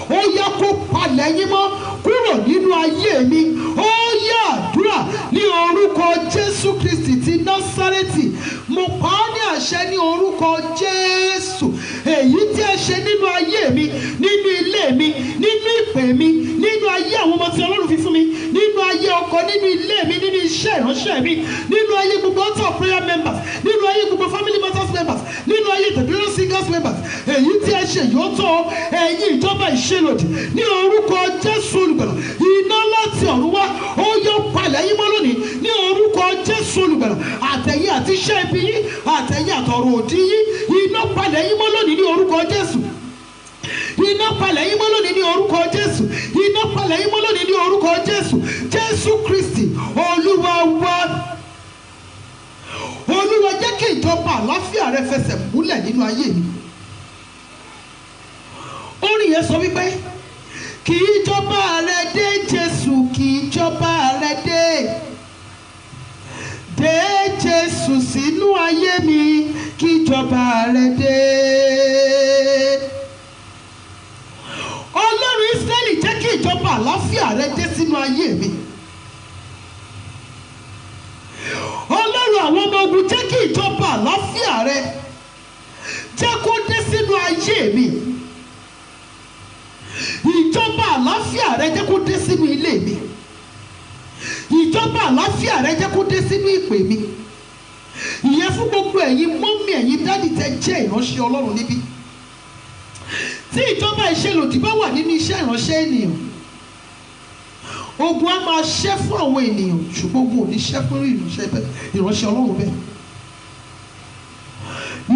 ó yá kó palẹ̀ yín mọ́ kúrò nínú ayé mi ó yá àdúrà ní orúkọ Jésù Kristi ti Násárẹ́tì mo pa á ní àṣẹ ní orúkọ Jésù èyí tí ẹ ṣe nínú ayé mi nínú ilé mi nínú ìpè mi nínú ayé àwọn ọmọ tí Ọlọ́run fi fún mi nínú ayé ọkọ nínú ilé mi nínú iṣẹ́ ìránṣẹ́ mi nínú ayé gbogbo altar prayer members nínú ayé gbogbo family matters members nínú ayé the glorious singers members èyí tí ẹ ṣe yóò tó ẹ̀yin ìjọba ìṣèlòdì ní orúkọ Jésù olùgbàlà iná láti ọ̀run wá ó yọ palẹ̀ yín mọ́ lónìí ní orúkọ Jésù olùgbàlà àtẹ̀yìn àti iṣẹ́ ibi yín àtẹ̀yìn àtọ̀rọ̀ òdì yín iná palẹ̀ yín mọ́ lónìí ní orúkọ Jésù iná palẹ̀ yín mọ́ lónìí ní orúkọ Jésù iná palẹ̀ yín mọ́ lónìí ní orúkọ Jésù Jésù Kristi Olúwa wa Olúwa jẹ́ kí ìjọba àlàáfíà rẹ fẹsẹ̀ múlẹ̀ nínú ayé mi orin yẹn sọ wípé kí ìjọba rẹ dé Jésù kí ìjọba rẹ dé sínú ayé mi kí ìjọba rẹ dé. Ọlọ́run Ísírẹ́lì jẹ́ kí ìjọba àlàáfíà rẹ dé sínú ayé mi. Ọlọ́run àwọn ọmọ ogun jẹ́ kí ìjọba àlàáfíà rẹ jẹ́ kó dé sínú ayé mi. Ìjọba àlàáfíà rẹ jẹ́ kó dé sínú ilé mi. Ìjọba àlàáfíà rẹ jẹ́ kó dé sínú ìpè mi. Ìyẹn fún gbogbo ẹ̀yin mọ́mí ẹ̀yin dádì tẹ́ jẹ́ ìránṣẹ́ Ọlọ́run níbí. Tí ìjọba ìṣelòdì bá wà nínú iṣẹ́ ìránṣẹ́ ènìyàn, ogun á máa ṣẹ́ fún àwọn ènìyàn, ṣùgbọ́n ogun ò ní ṣẹ́ fún ìránṣẹ́ Ọlọ́run bẹ́ẹ̀.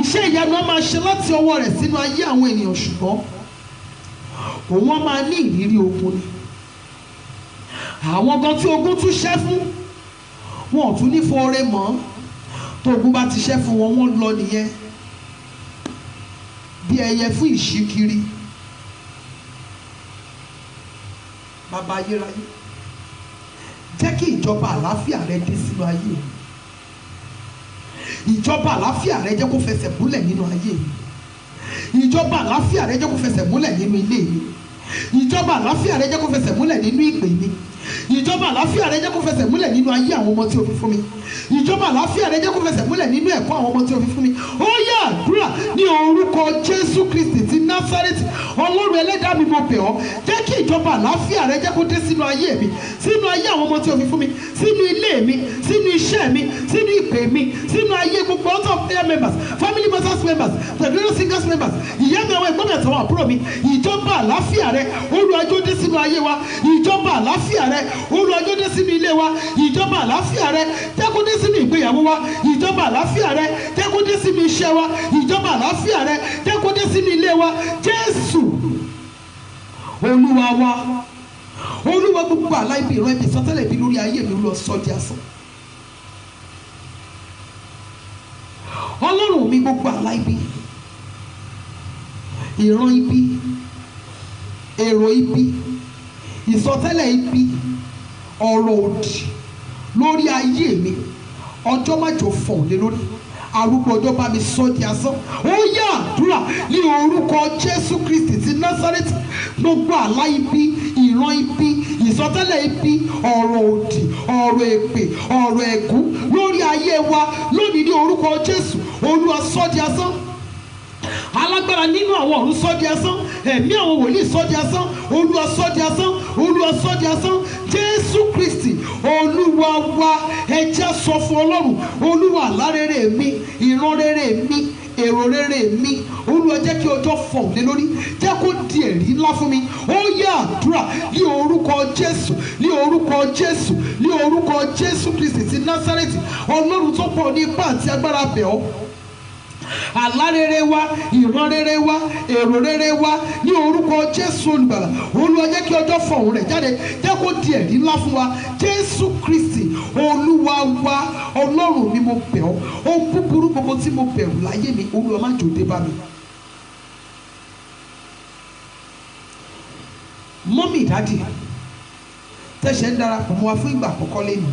Iṣẹ́ ìyanu á máa ṣe láti ọwọ́ rẹ̀ sínú ayé àwọn ènìyàn, ṣùgbọ́n òun á máa ní ìrírí ogun ni. Àwọn gan tí ogun tún ṣẹ́ fún, wọn ò tún ní fọre mọ́. Tó ogun bá ti ṣẹ́ fún wọn, wọ́n lọ nìyẹn bí ẹyẹ fún ìṣíkiri. Bàbá ayérayé, jẹ́ kí ìjọba àlàáfíà rẹ dé sínú ayé mi. Ìjọba àlàáfíà rẹ jẹ́ kó fẹsẹ̀ múlẹ̀ nínú ayé mi. Ìjọba àlàáfíà rẹ jẹ́ kó fẹsẹ̀ múlẹ̀ nínú ilé mi. Ìjọba àlàáfíà rẹ jẹ́ kó fẹsẹ̀ múlẹ̀ nínú ìpè mi. Ìjọba àlàáfíà rẹ jẹ́ kó fẹsẹ̀ múlẹ̀ nínú ayé àwọn ọmọ tí o fi fún mi. Ìjọba àlàáfíà rẹ jẹ́ kó fẹsẹ̀ múlẹ̀ nínú ẹ̀kọ́ àwọn ọmọ tí o fi fún mi. Ó yá àdúrà ní orúkọ Jésù Kristi ti Násárẹ́tì. Ọlọ́run ẹlẹ́dàá mi, mo bẹ̀ ọ́, jẹ́ kí ìjọba àlàáfíà rẹ jẹ́ kó dé sínú ayé mi, sínú ayé àwọn ọmọ tí o fi fún mi, sínú ilé mi, sínú iṣẹ́ mi, sínú ìpè mi, sínú ayé gbogbo Altar of Prayer members, Family Matters members, The Glorious Singers members, ìyá mi, àwọn ẹ̀gbọ́n mi àtàwọn àbúrò mi. Ìjọba àlàáfíà rẹ Olúwa jọ̀ọ́ dé sínú ayé wa. Ìjọba àlàáfíà rẹ Olúwa jọ̀ọ́ dé sínú ilé wa. Ìjọba àlàáfíà rẹ jẹ́ kó dé sínú ìgbéyàwó wa. Ìjọba àlàáfíà rẹ jẹ́ kó dé sínú iṣẹ́ wa. Ìjọba àlàáfíà rẹ jẹ́ kó dé sínú ilé wa. Jésù Olúwa wa. Olúwa, gbogbo àlá ibi ìran ibi ìsọtẹ́lẹ̀ ibi lórí ayé mi, Olúwa sọ di asán. Ọlọ́run mi, gbogbo àlá ibi, ìran ibi, èrò ibi, ìsọtẹ́lẹ̀ ibi, ọ̀rọ̀ òdì lórí ayé mi, ọjọ́ májò fọ̀n lé lórí. Arúgbó ọjọ́ bá mi sọ di asán. Ó yá àdúrà ní orúkọ Jésù Kristi ti Násárẹ́tì. Gbogbo àlá ibi, ìran ibi, ìsọtẹ́lẹ̀ ibi, ọ̀rọ̀ òdì, ọ̀rọ̀ èpè, ọ̀rọ̀ ẹ̀gún lórí ayé wa lónìí ní orúkọ Jésù, Olúwa sọ di asán. Alágbára nínú àwọn ọ̀run sọ di asán. Ẹ̀mí àwọn wòlíì sọ di asán. Olúwa sọ di asán. Olúwa sọ di asán. Jésù Kristi Olúwa wa, ẹ jẹ́ sọ fún Ọlọ́run, Olúwa àlá rere mi, ìran rere mi, èrò rere mi, Olúwa jẹ́ kí ọjọ́ fọ̀n lé lórí, jẹ́ kó di ẹ̀rí ńlá fún mi. Ó yá àdúrà ní orúkọ Jésù, ní orúkọ Jésù, ní orúkọ Jésù Kristi ti Násárẹ́tì. Ọlọ́run tó pọ̀ ní ipá àti agbára bẹ̀ ọ́. Àlá rere wa, ìran rere wa, èrò rere wa ní orúkọ Jésù olùgbàlà. Olúwa jẹ́ kí ọjọ́ fọ̀hún rẹ̀ jáde, jẹ́ kó di ẹ̀rí ńlá fún wa. Jésù Kristi Olúwa wa. Ọlọ́run mi, mo bẹ̀ ọ́, ohun búburú gbogbo tí mo bẹ̀rù láyé mi, Olúwa má jò dé bá mi. Mọ́mì dádì tẹ̀sẹ̀ ń darapọ̀ mọ́ wa fún ìgbà àkọ́kọ́ lẹ́nu.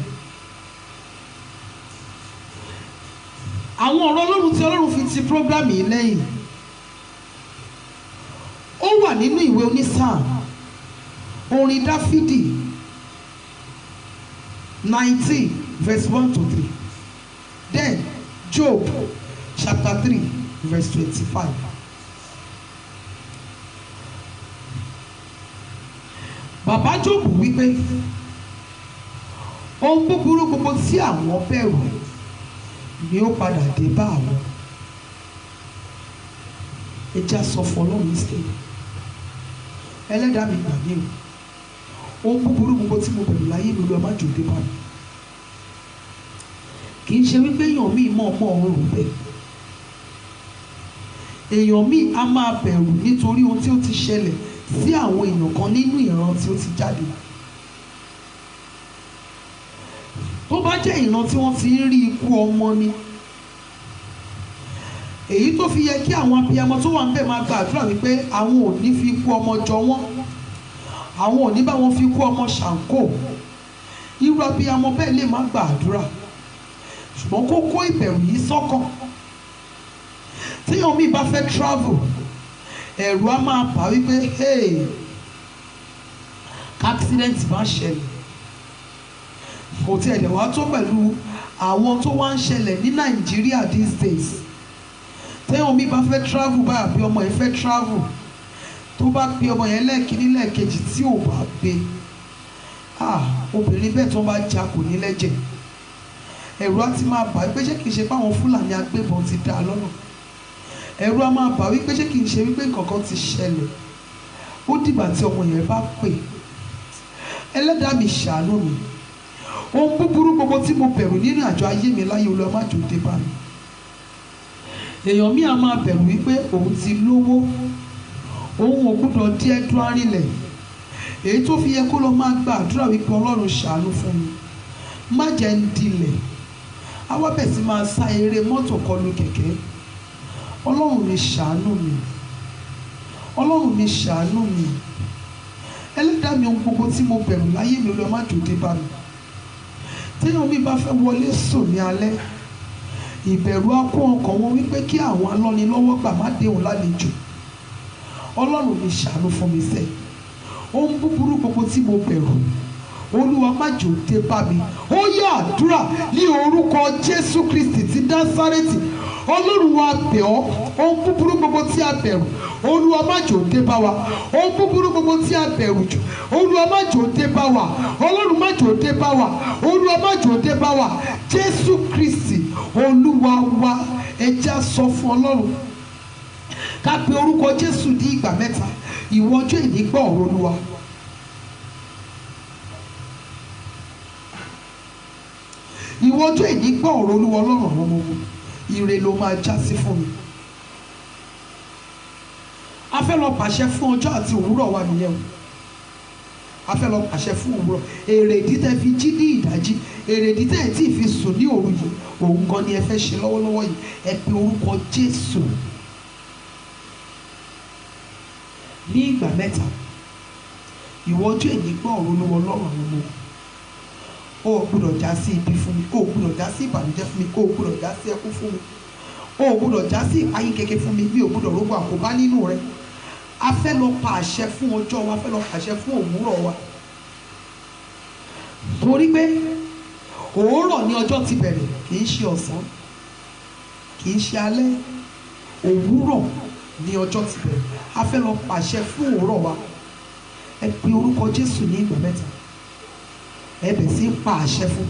Àwọn ọ̀rọ̀ Ọlọ́run tí Ọlọ́run fi ti prógrámì yìí lẹ́yìn, ó wà nínú ìwé onísáà, orin Dáfídì 19 verse 1 to 3, then Job chapter 3 verse 25. Bàbá Job wípé ohun búburú gbogbo tí àwọn bẹ̀rù ni ó padà dé bá àwọn. Ẹ já sọ fún Ọlọ́run Ísírẹ́lì, ẹlẹ́dàá mi gbà mí o, ohun búburú gbogbo tí mo bẹ̀rù láyé mi, Olúwa má jò dé bá mi. Kì í ṣe wípé èèyàn míì mọ̀ ọmọ ọ̀run bẹ́ẹ̀. Èèyàn míì á máa bẹ̀rù nítorí ohun tí ó ti ṣẹlẹ̀ sí àwọn èèyàn kan nínú ìran tí ó ti jáde. Tó bá jẹ́ ìran tí wọ́n ti ń rí ikú ọmọ ni, èyí tó fi yẹ kí àwọn abiyamọ tó wà ń bẹ̀ máa gbàdúrà wípé àwọn ò ní fi ikú ọmọ jọ wọ́n, àwọn ò ní bá wọn fi ikú ọmọ ṣàǹkó. Irú abiyamọ bẹ́ẹ̀ lè má gbàdúrà, ṣùgbọ́n kó kó ìbẹ̀rù yìí sọ́kàn. Téèyàn mi bá fẹ́ travel, ẹ̀rù á máa bà wípé accident bá ṣẹlẹ̀. Kò tí ẹ̀dẹ̀ wá tó pẹ̀lú àwọn tó wá ń ṣẹlẹ̀ ní Nàìjíríà these days. Téèyàn mi bá fẹ́ travel báyà bí ọmọ yẹn fẹ́ travel, tó bá pe ọmọ yẹn lẹ́ẹ̀kíní lẹ́ẹ̀kejì tí ò bá gbé, obìnrin bẹ́ẹ̀ tó bá jà kò ní lẹ́jẹ̀. Ẹ̀rù á ti máa bà wípé ṣé kìí ṣe pé àwọn Fúlàní agbébọn ti dá a lọ́nà. Ẹ̀rù á máa bà wípé ṣé kìí ṣe wípé nǹkan ti ṣẹlẹ̀. Ó dìgbà tí ọmọ yẹn bá pè, Ẹlẹ́dàá mi ṣàánú mi. Ohun búburú gbogbo tí mo bẹ̀rù nínú àjọ ayé mi láyé, Olúwa má jò dé bá mi. Èèyàn mi á máa bẹ̀rù wípé òun ti lówó, òun ò gbúdọ̀ di ẹdun arinlẹ̀. Èyí tó fi yẹ kó lọ máa gba àdúrà wípé Ọlọ́run ṣàánú fún mi, má jẹ́ ń dilẹ̀. Àwa bẹ̀ sí máa sá eré mọ́tò kọlù kẹ̀kẹ́. Ọlọ́run mi ṣàánú mi, Ọlọ́run mi ṣàánú mi. Ẹlẹ́dàá mi, ohun gbogbo tí mo bẹ̀rù láyé mi, Olúwa má jò dé bá mi. Téèyàn mi bá fẹ́ wọlé sùn ní alẹ́, ìbẹ̀rù á kún ọkàn wọn wípé kí àwọn alọ́nilọ́wọ́gbà má dé òun lálejò. Ọlọ́run mi ṣàánú fún mi sẹ́. Ohun búburú gbogbo tí mo bẹ̀rù, Olúwa má jò dé bá mi. Ó yá àdúrà ní orúkọ Jésù Kristi ti Násárẹ́tì. Ọlọ́run wa bẹ̀ ọ́, ohun búburú gbogbo tí a bẹ̀rù, Olúwa má jò dé bá wa. Ohun búburú gbogbo tí a bẹ̀rù jù, Olúwa má jò dé bá wa. Ọlọ́run má jò dé bá wa. Olúwa má jò dé bá wa. Jésù Kristi Olúwa wa. Ẹ já sọ fún Ọlọ́run. Ká pe orúkọ Jésù ní ìgbà mẹ́ta. Ìwọ ọjọ́ ìní gbọ́ ọ̀rọ̀ Olúwa. Ìwọ ọjọ́ ìní gbọ́ ọ̀rọ̀ Olúwa Ọlọ́run àwọn ọmọ ogun. Ire ló máa já sí fún mi. A fẹ́ lọ pàṣẹ fún ọjọ́ àti òwúrọ̀ wa nìyẹn o. A fẹ́ lọ pàṣẹ fún òwúrọ̀. Èrèdí tẹ́ fi jí ní ìdájí, èrèdí tẹ́ tí fi sùn ní òru yìí, òun gan ni ẹ fẹ́ ṣe lọ́wọ́lọ́wọ́ yìí. Ẹ pe orúkọ Jésù ní ìgbà mẹ́ta. Ìwọ ọjọ́ ìní gbọ́ ọ̀rọ̀ Olúwa Ọlọ́run àwọn ọmọ. O ò gbúdọ̀ já sí ibi fún mi, o ò gbúdọ̀ já sí ìbànújẹ́ fún mi, o ò gbúdọ̀ já sí ẹkún fún mi, o ò gbúdọ̀ já sí ìpayín kékeré fún mi, mi ò gbúdọ̀ rógbò àkóbá nínú rẹ. A fẹ́ lọ pa àṣẹ fún ọjọ́ wa, a fẹ́ lọ pàṣẹ fún òwúrọ̀ wa. Torí pé òwúrọ̀ ni ọjọ́ ti bẹ̀rẹ̀, kì í ṣe ọ̀sán, kì í ṣe alẹ́. Òwúrọ̀ ni ọjọ́ ti bẹ̀rẹ̀. A fẹ́ lọ pàṣẹ fún òwúrọ̀ wa. Ẹ pe orúkọ Jésù ní ìgbà mẹ́ta. Ẹ bẹ̀ sí pa àṣẹ fún.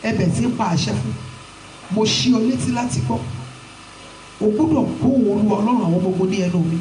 Ẹ bẹ̀ sí pa àṣẹ fún. Mo ṣí ọ létí láti gbọ́. O gbọ́dọ̀ gbóhùn Olúwa Ọlọ́run àwọn ọmọ ogun ní ẹnu mi.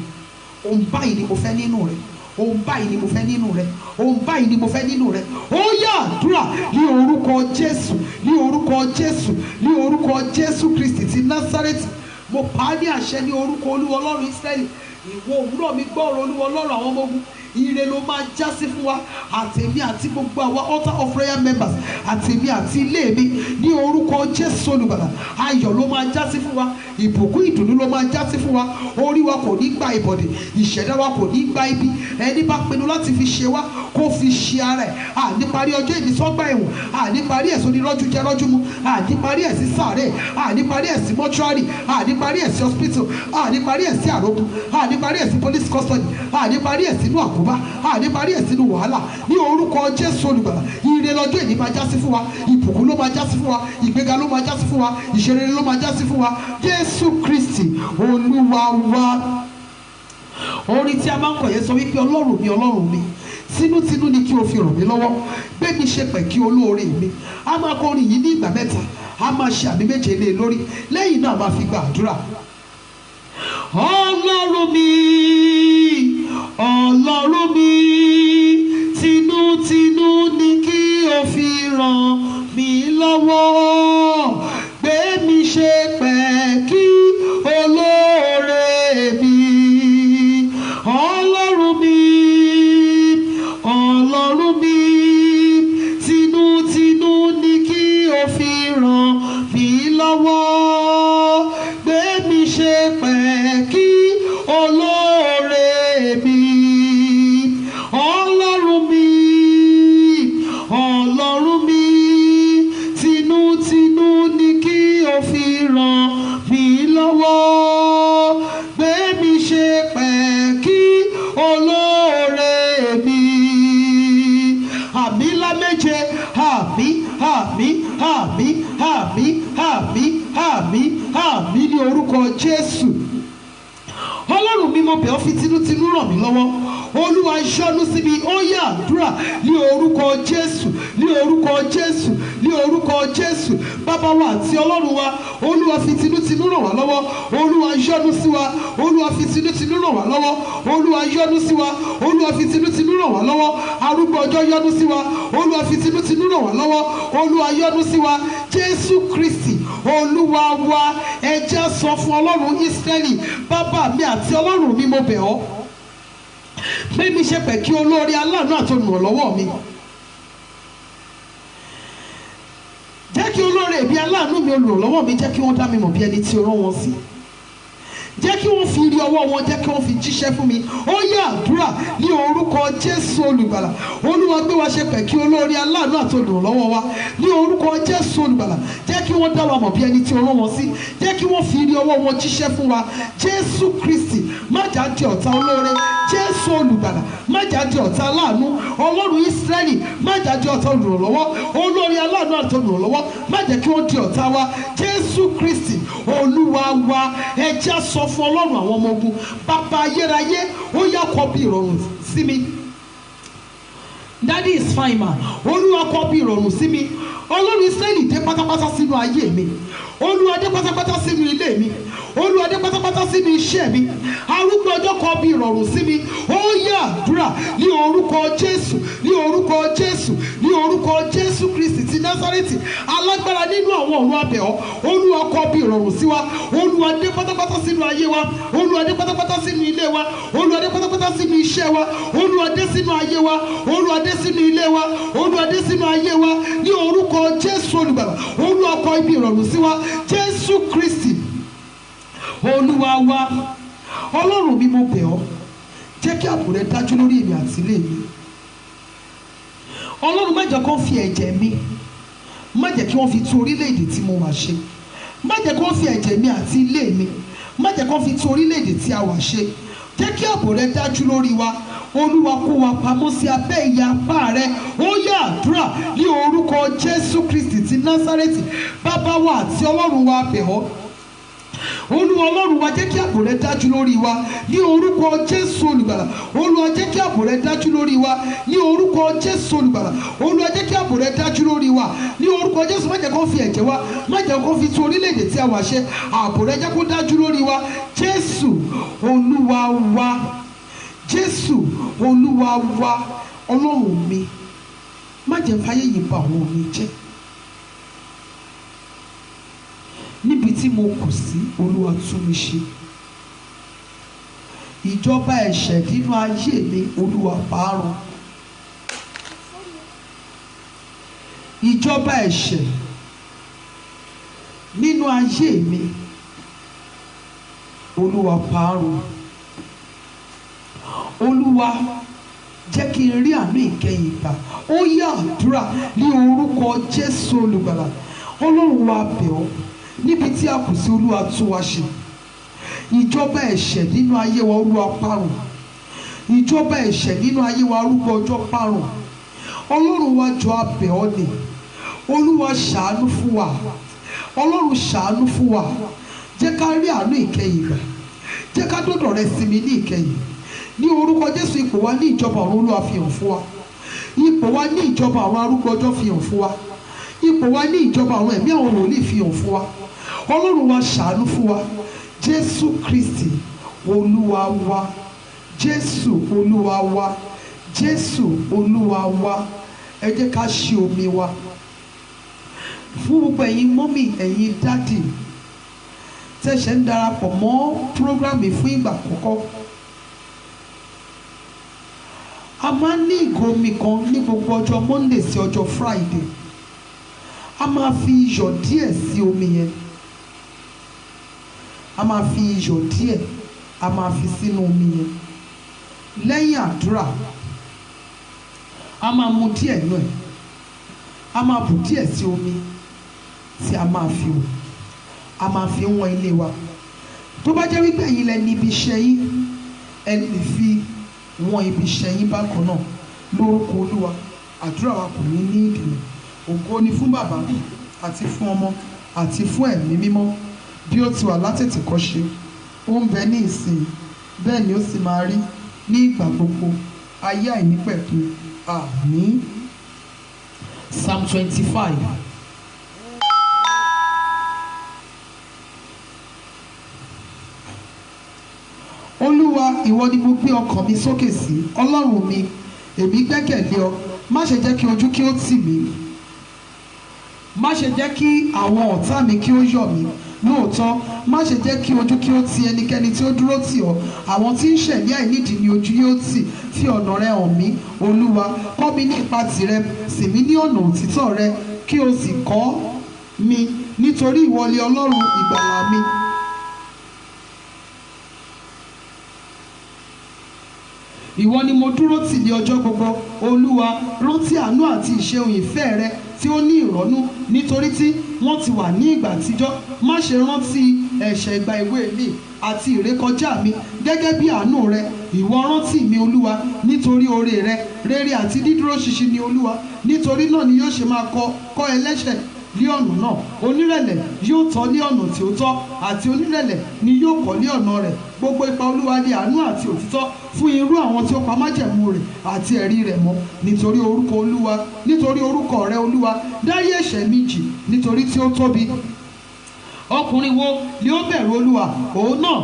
Ohun báyìí ni mo fẹ́ nínú rẹ. Ohun báyìí ni mo fẹ́ nínú rẹ. Ohun báyìí ni mo fẹ́ nínú rẹ. Ó yá àdúrà ní orúkọ Jésù, ní orúkọ Jésù, ní orúkọ Jésù Kristi ti Násárẹ́tì. Mo pa á ní àṣẹ ní orúkọ Olúwa Ọlọ́run Ísírẹ́lì. Ìwọ òwúrọ̀ mi gbọ́ ọ̀rọ̀ Olúwa Ọlọ́run àwọn ọmọ ogun. Ire ló máa já sí fún wa, àtèmi àti gbogbo àwa altar of prayer members, àtèmi àti ilé mi ní orúkọ Jésù Olùgbàlà. Ayọ̀ ló máa já sí fún wa, ìbùkún ìdùnnú ló máa já sí fún wa. Orí wa kò ní gba ìbọ̀dẹ̀, ìṣẹ̀dá wa kò ní gba ibi. Ẹni bá pinnu láti fi ṣe wá kó fi ṣe ara ẹ̀. Àní parí ọjọ́ ìbí sọ́gbà ẹ̀wọ̀n, àní parí ẹ̀ sórí rọ́jú jẹ rọ́jú mu, àní parí ẹ̀ sí sàárẹ̀, àní parí ẹ̀ sí mọ́ṣúárì, àní parí ẹ̀ sí hospital, àní parí ẹ̀ sí àrògùn, àní parí ẹ̀ sí police custody, àní parí ẹ̀ sínú àkóbá, àní parí ẹ̀ sínú wàhálà. Ní orúkọ Jésù Olùgbàlà, ire lọ́jọ́ ìní máa já sí fún wa, ìbùkún ló máa já sí fún wa, ìgbéga ló máa já sí fún wa, ìṣerere ló máa já sí fún wa. Jésù Kristi Olúwa wa. Orin tí a máa ń kọ yẹn sọ wípé Ọlọ́run mi, Ọlọ́run mi, tinútinú ni kí o fi ràn mí lọ́wọ́, gbé mi ṣe pẹ̀kí olóore mi. A máa kọ orin yìí ní ìgbà mẹ́ta, a máa ṣe àmì méje lé lórí, lẹ́yìn náà a máa fi gba àdúrà. Ọlọ́run mi, Ọlọ́run mi, tinútinú ni kí o fi ràn mí lọ́wọ́, gbé mi ṣe pẹ̀kí olóore mi. Ọlọ́run mi, Ọlọ́run mi, tinútinú ni kí o fi ràn mí lọ́wọ́, gbé mi ṣe pẹ̀kí olóore mi. àmín àmín àmín àmín àmín àmín àmín ní orúkọ Jésù. Ọlọ́run mi mo bẹ̀ ọ́ fi tinútinú ràn mí lọ́wọ́. Olúwa yọ́nú sí mi. Ó yá àdúrà ní orúkọ Jésù, ní orúkọ Jésù, ní orúkọ Jésù. Bàbá wa àti Ọlọ́run wa, Olúwa fi tinútinú ràn wá lọ́wọ́. Olúwa yọ́nú sí wa. Olúwa fi tinútinú ràn wá lọ́wọ́. Olúwa yọ́nú sí wa. Olúwa fi tinútinú ràn wá lọ́wọ́. Arúgbó ọjọ́ yọ́nú sí wa. Olúwa fi tinútinú ràn wá lọ́wọ́. Olúwa yọ́nú sí wa. Jésù Kristi Olúwa wa, ẹ jẹ́ sọ fún Ọlọ́run Ísírẹ́lì, bàbá mi àti Ọlọ́run mi mo bẹ̀ ọ́. Bí mi ṣe pẹ̀ kí olórí aláàánú àti olùrànlọ́wọ́ mi. Jẹ́ kí olórí ẹ̀bí aláàánú mi olùrànlọ́wọ́ mi jẹ́ kí wọ́n dá mi mọ̀ bí ẹni tí ó rán wọn sí. Jẹ́ kí wọ́n fi rí ọwọ́ wọn, jẹ́ kí wọ́n fi jíṣẹ́ fún mi. Ó yá àdúrà ní orúkọ Jésù olùgbàlà. Olúwa gbé wa ṣe pẹ̀ kí olórí aláàánú àti olùrànlọ́wọ́ wa ní orúkọ Jésù olùgbàlà. Jẹ́ kí wọ́n dá wa mọ̀ bí ẹni tí ó rán wọn sí. Jẹ́ kí wọ́n fi rí ọwọ́ wọn jíṣẹ́ fún wa. Jésù Kristi má jà di ọ̀tá olóore. Jésù olùgbàlà má jà di ọ̀tá aláàánú. Ọlọ́run Ísírẹ́lì má jà di ọ̀tá olùrànlọ́wọ́. Olórí aláàánú àti olùrànlọ́wọ́ má jẹ́ kí wọ́n di ọ̀tá wa. Jésù Kristi Olúwa wa, ẹ jẹ́ sọ fún Ọlọ́run àwọn ọmọ ogun, bàbá ayérayé, ó yá kọ bí ìrọ̀rùn sí mi. Daddy is fine ma. Olúwa kọ bí ìrọ̀rùn sí mi. Ọlọ́run Ísírẹ́lì dé pátápátá sínú ayé mi. Olúwa dé pátápátá sínú ilé mi. Olúwa dé pátápátá sínú iṣẹ́ mi. Arúgbó ọjọ́ kọ bí ìrọ̀rùn sí mi. Ó yá àdúrà ní orúkọ Jésù, ní orúkọ Jésù, ní orúkọ Jésù Kristi ti Násárẹ́tì, alágbára nínú àwọn ọ̀run abẹ̀ ọ́. Olúwa kọ bí ìrọ̀rùn sí wa. Olúwa dé pátápátá sínú ayé wa. Olúwa dé pátápátá sínú ilé wa. Olúwa dé pátápátá sínú iṣẹ́ wa. Olúwa dé sínú ayé wa. Olúwa dé sínú ilé wa. Olúwa dé sínú ayé wa ní orúkọ Jésù olùgbàlà. Olúwa kọ ibi ìrọ̀rùn sí wa. Jésù Kristi Olúwa wa. Ọlọ́run mi mo bẹ̀ ọ́, jẹ́ kí ààbò rẹ dájú lórí èmi àti ilé mi. Ọlọ́run má jẹ́ kó fi ẹ̀jẹ̀ mi, má jẹ́ kí wọ́n fi tú orílẹ̀-èdè tí mo wà ṣe. Má jẹ́ kó fi ẹ̀jẹ̀ mi àti ilé mi, má jẹ́ kó fi tú orílẹ̀-èdè tí a wà ṣe. Jẹ́ kí ààbò rẹ dájú lórí wa. Olúwa kó wa pamọ́ sí abẹ́ ìyapa rẹ. Ó yá àdúrà ní orúkọ Jésù Kristi ti Násárẹ́tì, bàbá wa àti Ọlọ́run wa bẹ̀ ọ́. Olúwa Ọlọ́run wa, jẹ́ kí ààbò rẹ dájú lórí wa ní orúkọ Jésù olùgbàlà. Olúwa jẹ́ kí ààbò rẹ dájú lórí wa ní orúkọ Jésù olùgbàlà. Olúwa jẹ́ kí ààbò rẹ dájú lórí wa ní orúkọ Jésù. Má jẹ́ kó fi ẹ̀jẹ̀ wa, má jẹ́ kó fi tú orílẹ̀-èdè tí a wà ṣe. Ààbò rẹ jẹ́ kó dájú lórí wa. Jésù Olúwa wa, Jésù Olúwa wa. Ọlọ́run mi, má jẹ́ fáyé yìí bà àwọn mi jẹ́. Níbi tí mo kù sí, Olúwa tún mi ṣe. Ìjọba ẹ̀ṣẹ̀ nínú ayé mi, Olúwa parun. Ìjọba ẹ̀ṣẹ̀ nínú ayé mi, Olúwa parun. Olúwa jẹ́ kí n rí àánú ìkẹyìn gbà. Ó yá àdúrà ní orúkọ Jésù olùgbàlà. Ọlọ́run wa bẹ̀ ọ́, níbi tí a kù sí, Olúwa tún wa ṣe. Ìjọba ẹ̀ṣẹ̀ nínú ayé wa, Olúwa parun. Ìjọba ẹ̀ṣẹ̀ nínú ayé wa, arúgbó ọjọ́ parun. Ọlọ́run wa jọ a bẹ̀ ọ́ ni. Olúwa ṣàánú fún wa. Ọlọ́run ṣàánú fún wa. Jẹ́ ká rí àánú ìkẹyìn gbà. Jẹ́ ká dọ́dọ̀ rẹ sinmi ní ìkẹyìn. Ní orúkọ Jésù, ipò wa ní ìjọba ọ̀run, Olúwa fi hàn fún wa. Ipò wa ní ìjọba àwọn arúgbó ọjọ́ fi hàn fún wa. Ipò wa ní ìjọba àwọn ẹ̀mí àwọn wòlíì fi hàn fún wa. Ọlọ́run wa ṣàánú fún wa. Jésù Kristi Olúwa wa. Jésù Olúwa wa. Jésù Olúwa wa. Ẹ jẹ́ ká ṣí omi wa. Fún gbogbo ẹ̀yin mọ́mì, ẹ̀yin dádì tẹ̀sẹ̀ ń darapọ̀ mọ́ prógrámì fún ìgbà àkọ́kọ́. A máa ń ní ìgò omi kan ní gbogbo ọjọ́ Monday sí ọjọ́ Friday. A máa fi iyọ̀ díẹ̀ sí omi yẹn. A máa fi iyọ̀ díẹ̀, a máa fi sínú omi yẹn. Lẹ́yìn àdúrà, a máa mu díẹ̀ nù ẹ̀. A máa bù díẹ̀ sí omi tí a máa fi wò. A máa fi wọ́n ilé wa. Tó bá jẹ́ wípé ẹ̀yin lẹ ní ibi iṣẹ́ yín, ẹ lè fi wọ́n ibi iṣẹ́ yín bákan náà lórúkọ Olúwa. Àdúrà wa kò ní ìdènà ògo ni fún bàbá àti fún ọmọ àti fún ẹ̀mí mímọ́ bí ó ti wà látètèkọ́ṣe ó ń bẹ ní ìsìn bẹ́ẹ̀ ni ó sì máa rí ní ìgbà gbogbo ayé àìnípẹ̀kun àmín. Psalm 25. Olúwa, ìwọ ni mo gbé ọkàn mi sókè sí, Ọlọ́run mi, èmi gbẹ́kẹ̀lé ọ. Má ṣe jẹ́ kí ojú kí ó tì mí. Má ṣe jẹ́ kí àwọn ọ̀tá mi kí ó yọ̀ mí. Lóòótọ́, má ṣe jẹ́ kí ojú kí ó ti ẹnikẹ́ni tí ó dúró tì ọ́. Àwọn tí ń ṣẹ̀mí àìnídìí ni ojú yóò tì. Fi ọ̀nà rẹ hàn mí, Olúwa. Kọ́ mi ní ipa tìrẹ, sìn mí ní ọ̀nà òtítọ́ rẹ, kí o sì kọ́ mi, nítorí ìwọ ni Ọlọ́run ìgbàlà mi. Ìwọ ni mo dúró tì ní ọjọ́ gbogbo. Olúwa, rántí àánú àti ìṣeun ìfẹ́ rẹ tí ó ní ìrọ́nú, nítorí tí wọ́n ti wà ní ìgbà àtijọ́. Má ṣe rántí ẹ̀ṣẹ̀ ìgbà èwe mi àti ìrékọjá mi. Gẹ́gẹ́ bí àánú rẹ, ìwọ rántí mi, Olúwa, nítorí oore rẹ. Rere àti dídúró ṣinṣin ni Olúwa. Nítorí náà ni yóò ṣe máa kọ́ ẹlẹ́ṣẹ̀ lé ọ̀nà náà. Onírẹ̀lẹ̀ yóò tọ́ lé ọ̀nà tí ó tọ́, àti onírẹ̀lẹ̀ ni yóò kọ́ lé ọ̀nà rẹ̀. Gbogbo ipa Olúwa ni àánú àti òtítọ́ fún irú àwọn tí ó pa májẹ̀mú rẹ̀ àti ẹ̀rí rẹ̀ mọ́. Nítorí orúkọ rẹ, Olúwa, dárí ẹ̀ṣẹ̀ mi jì, nítorí tí ó tóbi. Ọkùnrin wo ni ó bẹ̀rù Olúwa? Òun náà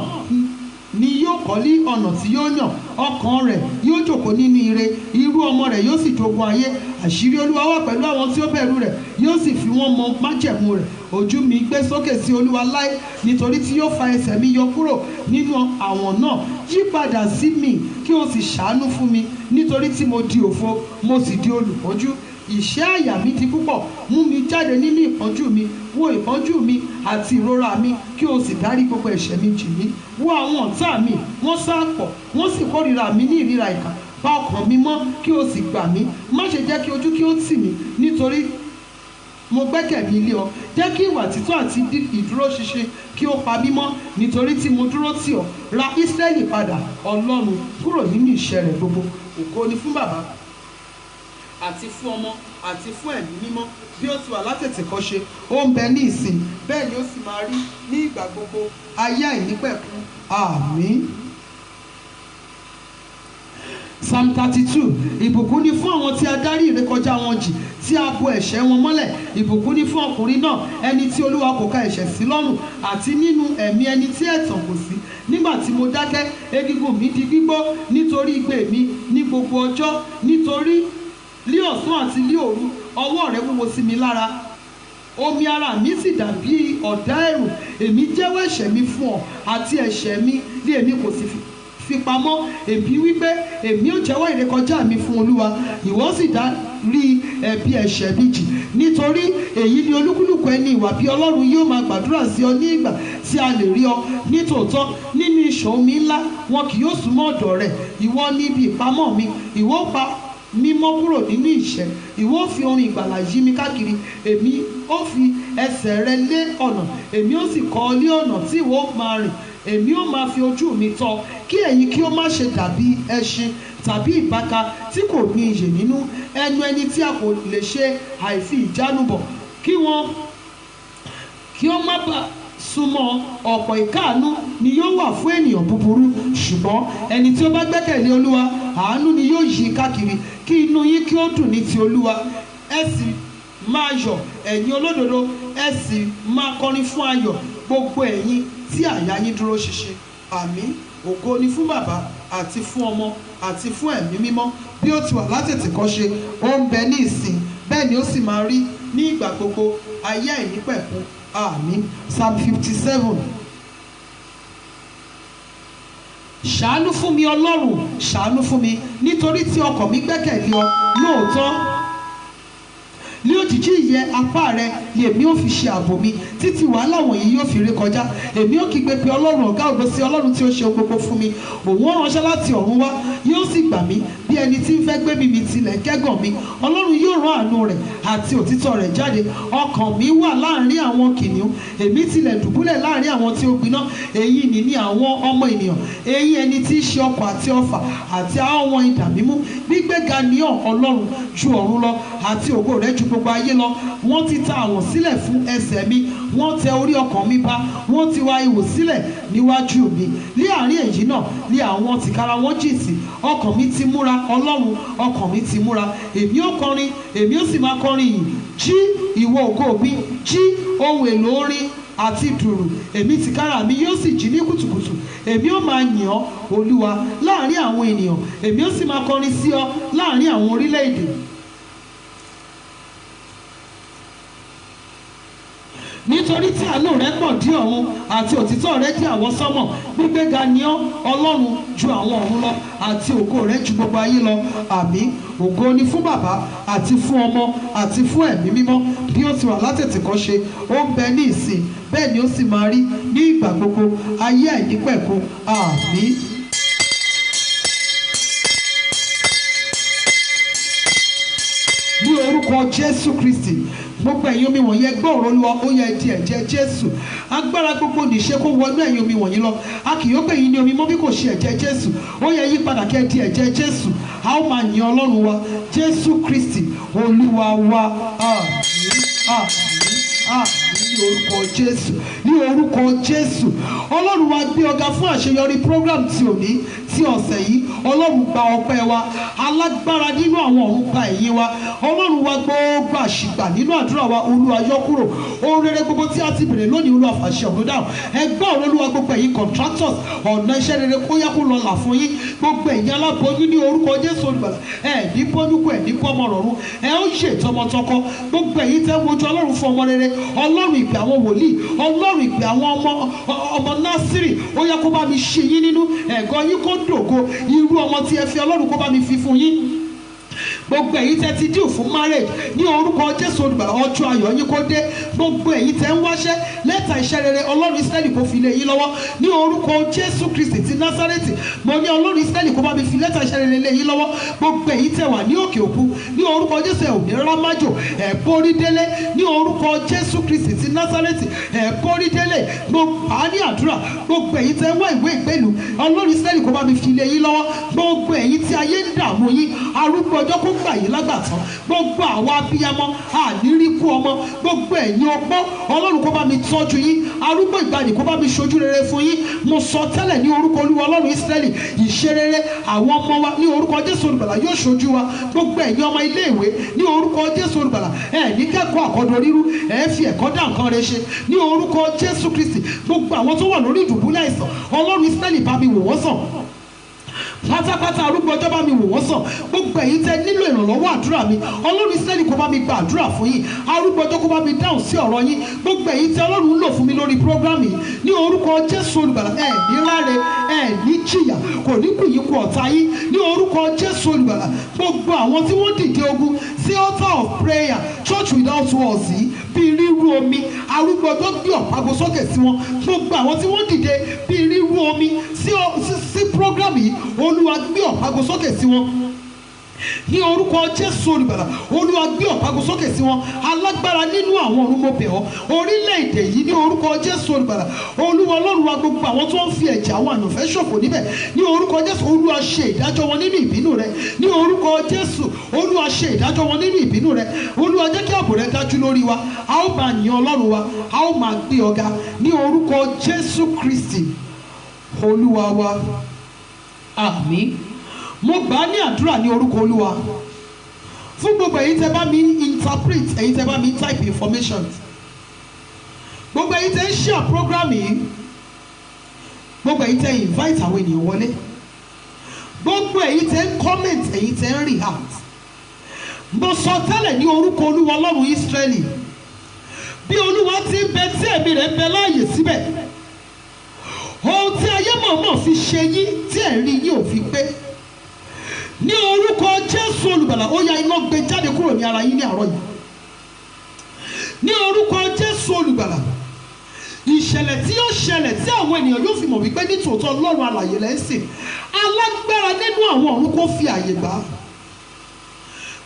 ni yóò kọ́lé ọ̀nà tí yóò yàn. Ọkàn rẹ̀ yóò jókòó nínú ire, irú ọmọ rẹ̀ yóò sì jogún ayé. Àṣírí Olúwa wà pẹ̀lú àwọn tí ó bẹ̀rù rẹ̀, yóò sì fi wọ́n mọ májẹ̀mú rẹ̀. Ojú mi gbé sókè sí Olúwa láé, nítorí tí yóò fa ẹsẹ̀ mi yọ kúrò nínú àwọn náà. Yí padà sí mi kí o sì ṣàánú fún mi, nítorí tí mo di òfo, mo sì di olùpọ́njú. Ìṣẹ́ àyà mi di púpọ̀, mú mi jáde nínú ìpọ́njú mi. Wo ìpọ́njú mi àti ìrora mi, kí o sì dárí gbogbo ẹ̀ṣẹ̀ mi jì mí. Wo àwọn ọ̀tá mi, wọ́n sá pọ̀, wọ́n sì kórìíra mi ní ìríra ìkà. Pa ọkàn mi mọ́, kí o sì gbà mí. Má ṣe jẹ́ kí ojú kí ó tì mí, nítorí mo gbẹ́kẹ̀ mi lé ọ. Jẹ́ kí ìwà títọ́ àti ìdúró ṣinṣin kí ó pa mí mọ́, nítorí tí mo dúró tì ọ́. Ra Ísírẹ́lì padà, Ọlọ́run, kúrò nínú ìṣẹ́ rẹ̀ gbogbo. Ògo ni fún bàbá àti fún ọmọ àti fún ẹ̀mí mímọ́, bí ó ti wà látètèkọ́ṣe ó ń bẹ ní ìsìn bẹ́ẹ̀ ni ó sì máa rí ní ìgbà gbogbo ayé àìnípẹ̀kun àmín. Psalm 32. Ìbùkún ni fún àwọn tí a dárí ìrékọjá wọn jì, tí a bo ẹ̀ṣẹ̀ wọn mọ́lẹ̀. Ìbùkún ni fún ọkùnrin náà, ẹni tí Olúwa kò ka ẹ̀ṣẹ̀ sí lọ́rùn, àti nínú ẹ̀mí ẹni tí ẹ̀tàn kò sí. Nígbà tí mo dákẹ́, egungun mi di gbígbó nítorí igbe mi ní gbogbo ọjọ́. Nítorí lí ọ̀sán àti lí òru ọwọ́ rẹ wúwo sí mi lára. Omi ara mi sì dàbí ọ̀dá ẹ̀rù. Èmi jẹ́wọ́ ẹ̀ṣẹ̀ mi fún ọ, àti ẹ̀ṣẹ̀ mi ni èmi kò sì fi pamọ́. Èmi wípé èmi ó jẹ́wọ́ ìrékọjá mi fún Olúwa, ìwọ sì dárí ẹ̀bi ẹ̀ṣẹ̀ mi jì. Nítorí èyí ni olúkúlùkù ẹni ìwà bí Ọlọ́run yóò máa gbàdúrà sí ọ ní ìgbà tí a lè rí ọ. Nítòótọ́ nínú ìṣàn omi ńlá wọn kì yóò súnmọ́ ọ̀dọ̀ rẹ̀. Ìwọ ni ibi ìpamọ́ mi, ìwọ pa mímọ́ kúrò nínú ìṣẹ́. Ìwọ fi orin ìgbàlà yí mi káàkiri. Èmi ó fi ẹsẹ̀ rẹ lé ọ̀nà, èmi ó sì kọ́ ọ ní ọ̀nà tí ìwọ máa rìn. Èmi ó máa fi ojú mi tọ́, kí ẹ̀yin kí ó má ṣe dàbí ẹṣin tàbí ìbáka tí kò ní iyè nínú, ẹnu ẹni tí a kò lè ṣe àìfi ìjánu bọ̀, kí ó má bàa súnmọ́. Ọ̀pọ̀ ìkáàánú ni yóò wà fún ènìyàn búburú, ṣùgbọ́n ẹni tí ó bá gbẹ́kẹ̀lé Olúwa, àánú ni yóò yí káàkiri. Kí inú yín kí ó dùn ní ti Olúwa, ẹ sì máa yọ̀ ẹ̀yin olódodo, ẹ sì máa kọrin fún ayọ̀ gbogbo ẹ̀yin tí àyà yín dúró ṣinṣin. Àmín. Ògo ni fún bàbá àti fún ọmọ àti fún ẹ̀mí mímọ́, bí ó ti wà látètèkọ́ṣe ó ń bẹ ní ìsìn bẹ́ẹ̀ ni ó sì máa rí ní ìgbà gbogbo ayé àìnípẹ̀kun àmín. Psalm 57. Ṣàánú fún mi, Ọlọ́run, ṣàánú fún mi, nítorí tí ọkàn mi gbẹ́kẹ̀lé ọ. Lóòótọ́ ní òjìji ìyẹ́ apá rẹ ni èmi ó fi ṣe ààbò mi, títí wàhálà wọ̀nyí yóò fi ré kọjá. Èmi ó kígbe pé Ọlọ́run ọ̀gá ògo sí Ọlọ́run tí ó ṣe gbogbo fún mi. Òun ó ránṣẹ́ láti ọ̀run wá, yóò sì gbà mí. bí ẹni tí ń fẹ́ gbé mi tilẹ̀ kẹ́gàn mi, Ọlọ́run yóò rán àánú rẹ̀ àti òtítọ́ rẹ̀ jáde. Ọkàn mi wà láàrin àwọn kìnìún, èmi tilẹ̀ dùbúlẹ̀ láàrin àwọn tí ó gbiná. Èyí ni àwọn ọmọ ènìyàn, èyí ẹni tí í ṣe ọkọ̀ àti ọfà àti ahọ́n wọn idà mímú. Gbígbéga ni ọ́ Ọlọ́run ju ọ̀run lọ, àti ògo rẹ̀ ju gbogbo ayé lọ. Wọ́n ti ta àwọ̀n sílẹ̀ fún ẹsẹ̀ mi, wọ́n tẹ orí ọkàn mi ba, wọ́n ti wa ihò sílẹ̀ níwájú mi. Ní àárín èyí náà ni àwọn tìkára wọn jì sí. Ọkàn mi ti múra, Ọlọ́run ọkàn mi ti múra. Èmi ó kọrin, èmi ó sì máa kọrin yìí. Jí ìwọ ògo mi, jí ohun èlò orin àti dùrù. Èmi tìkára mi yóò sì jí ní kùtùkùtù. Èmi ó máa yìn ọ́ Olúwa láàrin àwọn ènìyàn, èmi ó sì máa kọrin sí ọ láàrin àwọn orílẹ̀-èdè. Nítorí tí àánú rẹ pọ̀ dí ọ̀run àti òtítọ́ rẹ dí àwọn sánmọ̀. Gbígbéga ni ọ́ Ọlọ́run ju àwọn ọ̀run lọ, àti ògo rẹ ju gbogbo ayé lọ. Àmín. Ògo ni fún Bàbá àti fún Ọmọ àti fún Ẹ̀mí mímọ́, bí ó ti wà látètèkọ́ṣe, ó ń bẹ ní ìsìn, bẹ́ẹ̀ ni ó sì máa rí ní ìgbà gbogbo, ayé àìnípẹ̀kun. Àmín. Ní orúkọ Jésù Kristi, gbogbo ẹ̀yin omi wọ̀nyí ẹ gbọ́ ọ̀rọ̀ Olúwa, ó yẹ di ẹ̀jẹ̀ Jésù. Agbára gbogbo nìṣe kó wọnú ẹ̀yin omi wọ̀nyí lọ. A kì yóò pè yín ní omi mọ́ bí kò ṣe ẹ̀jẹ̀ Jésù. Ó yẹ yí padà kẹ́ di ẹ̀jẹ̀ Jésù. A ó máa yin Ọlọ́run wa, Jésù Kristi Olúwa wa. Àmín, àmín, àmín. Ní orúkọ Jésù, ní orúkọ Jésù. Ọlọ́run wa gbé ọ̀gá fún àṣeyọrí program ti òní, ti ọ̀sẹ̀ yìí. Ọlọ́run gba ọpẹ́ wa, alágbára nínú àwọn ọ̀run gba ẹ̀yìn wa. Ọlọ́run wa gbogbo àṣìgbà nínú àdúrà wa, Olúwa yọ kúrò. Ohun rere gbogbo tí a ti bèrè lónìí, Olúwa fàṣẹ ọ̀run dáhùn. Ẹgbẹ́ ọ̀rọ̀ Olúwa gbogbo ẹ̀yin contractors, ọ̀nà iṣẹ́ rere kó yá kó lọ là fún yín. Gbogbo ẹ̀yin aláboyún ní orúkọ Jésù Olùgbàlà, ẹ̀ ní bọ́núkú, ẹ̀ ní bọ́mọ rọ̀run, ẹ̀ ó ṣe tọmọtọkọ. Gbogbo ẹ̀yin tẹ́ wojú Ọlọ́run fún ọmọ rere, Ọlọ́run ìpè àwọn wòlíì, Ọlọ́run ìpè àwọn ọmọ Násírì, ó yá kó bá mi ṣe yín nínú, ẹ̀gọ́ yín kó dògo. Irú ọmọ tí ẹ fi Ọlọ́run kó bá mi fi fún yín. Gbogbo èyí tẹ́ ti dìú fún marriage, ní orúkọ Jésù Olùgbàlà, ọjọ́ ayọ̀ yín kó dé. Gbogbo èyí tẹ́ ń wáṣẹ́, lẹ́tà iṣẹ́ rere Ọlọ́run Ísírẹ́lì kó fi lé yín lọ́wọ́. Ní orúkọ Jésù Kristi ti Násárẹ́tì, mo ní Ọlọ́run Ísírẹ́lì kó bá mi fi lẹ́tà iṣẹ́ rere lé yín lọ́wọ́. Gbogbo èyí tẹ́ wà ní òkè òkun, ní orúkọ Jésù ẹ̀ ò ní rámájò, ẹ̀ borí délé. Ní orúkọ Jésù Kristi ti Násárẹ́tì, ẹ̀ borí délé. Mo bá ní àdúrà, gbogbo èyí tẹ́ wá ìwé ìgbélú, Ọlọ́run Ísírẹ́lì kó bá mi fi lé yín lọ́wọ́. Gbogbo èyí tí ayé ń dààmú yín, arúgbó ọjọ́ kó gbà yín lágbàtàn. Gbogbo àwọn abiyamọ àníríkú ọmọ, gbogbo ẹ̀yin ọgbọ́n, Ọlọ́run kó bá mi tọ́jú yín. Arúgbó ìgbàanì kó bá mi ṣojú rere fún yín. Mo sọ tẹ́lẹ̀ ní orúkọ Olúwa Ọlọ́run Ísírẹ́lì, ìṣerere àwọn ọmọ wa ní orúkọ Jésù Olùgbàlà yóò ṣojú wa. Gbogbo ẹ̀yin ọmọ ilé ìwé ní orúkọ Jésù Olùgbàlà, ẹ̀ ní kẹ́kọ̀ọ́ àkọ́dọ̀ rírú, ẹ̀ fi ẹ̀kọ́ dá nǹkan rẹ ṣe ní orúkọ Jésù Kristi. Gbogbo àwọn tó wà lórí ìdùbúlẹ̀ àìsàn, Ọlọ́run Ísírẹ́lì bá mi wò wọ́n sàn. Pátápátá arúgbó ọjọ́ bá mi wò wọ́n sàn. Gbogbo ẹ̀yin tẹ́ nílò ìrànlọ́wọ́ àdúrà mi, Ọlọ́run Ísírẹ́lì kó bá mi gba àdúrà fún yín. Arúgbó ọjọ́ kó bá mi dáhùn sí ọ̀rọ̀ yín. Gbogbo ẹ̀yin tẹ́ Ọlọ́run ń lò fún mi lórí prógrámì yìí, ní orúkọ Jésù Olùgbàlà, ẹ̀ ní ráre, ẹ̀ ní jìyà, kò ní kù yín kú ọ̀tá yín, ní orúkọ Jésù Olùgbàlà. Gbogbo àwọn tí wọ́n dìde ogun sí altar of prayer, church without walls yìí, bí ríru omi, arúgbó ọjọ́ gbé ọ̀págo sókè sí wọn. Gbogbo àwọn tí wọ́n dìde bí ríru omi sí prógrámì yìí, Olúwa gbé ọ̀págo sókè sí wọn. Ní orúkọ Jésù Olùgbàlà, Olúwa gbé ọ̀págo sókè sí wọn. Alágbára nínú àwọn ọ̀run mo bẹ̀ ọ́, orílẹ̀-èdè yìí ní orúkọ Jésù Olùgbàlà. Olúwa Ọlọ́run wa, gbogbo àwọn tó ń fi ẹ̀jẹ̀ àwọn àyànfẹ́ ṣòfò níbẹ̀, ní orúkọ Jésù, Olúwa ṣe ìdájọ́ wọn nínú ìbínú rẹ. Ní orúkọ Jésù, Olúwa ṣe ìdájọ́ wọn nínú ìbínú rẹ. Olúwa jẹ́ kí ààbò rẹ dájú lórí wa. A ó máa yìn Ọlọ́run wa, a ó máa gbé ọ̀gá ní orúkọ Jésù Kristi Olúwa wa. Àmín. Mo gbà á ní àdúrà ní orúkọ Olúwa fún gbogbo èyí tẹ́ bá mi interpret, èyí tẹ́ bá mi type information, gbogbo èyí tẹ́ ń share program yìí, gbogbo èyí tẹ́ invite àwọn ènìyàn wọlé, gbogbo èyí tẹ́ ń comment, èyí tẹ́ ń react. Mo sọ tẹ́lẹ̀ ní orúkọ Olúwa Ọlọ́run Ísírẹ́lì, bí Olúwa ti ń bẹ tí ẹ̀mí rẹ̀ ń bẹ láàyè síbẹ̀, ohun tí ayé mọ̀ọ́mọ̀ fi ṣe yín tí ẹ̀rí yìí ò fi pé, ní orúkọ Jésù Olùgbàlà, ó ya iná gbé jáde kúrò ní ara yín ní àárọ̀ yìí. Ní orúkọ Jésù Olùgbàlà, ìṣẹ̀lẹ̀ tí yóò ṣẹlẹ̀ tí àwọn ènìyàn yóò fi mọ̀ wípé ní tòótọ́ Ọlọ́run alààyè lẹ́ ń sìn, alágbára nínú àwọn ọ̀run kó fi àyè gbà.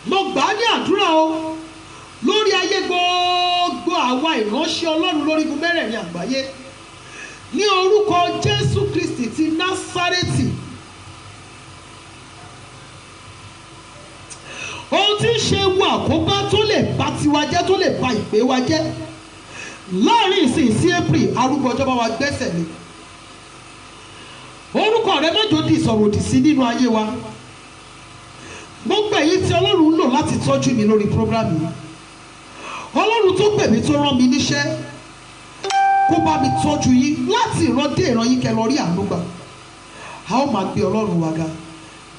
Mo gbà á ní àdúrà o lórí ayé gbogbo àwa ìránṣẹ́ Ọlọ́run lórí igun mẹ́rẹ̀ẹ̀rin àgbáyé ní orúkọ Jésù Kristi ti Násárẹ́tì. Ohun tí ń ṣe ewu àkóbá tó lè bà tiwa jẹ́, tó lè bà ìpè wa jẹ́ láàrin ìsìn sí April, arúgbó ọjọ́ bá wa gbẹ́sẹ̀ lé. Orúkọ rẹ má jò di ìsọ̀rọ̀ òdì sí nínú ayé wa. Gbogbo èyí tí Ọlọ́run ń lò láti tọ́jú mi lórí program yìí, Ọlọ́run tó pè mí tó rán mi níṣẹ́ kó bá mi tọ́jú yín láti ìran dé ìran yín kẹ́ lọ rí àánú gbà. A ó máa gbé Ọlọ́run wa ga.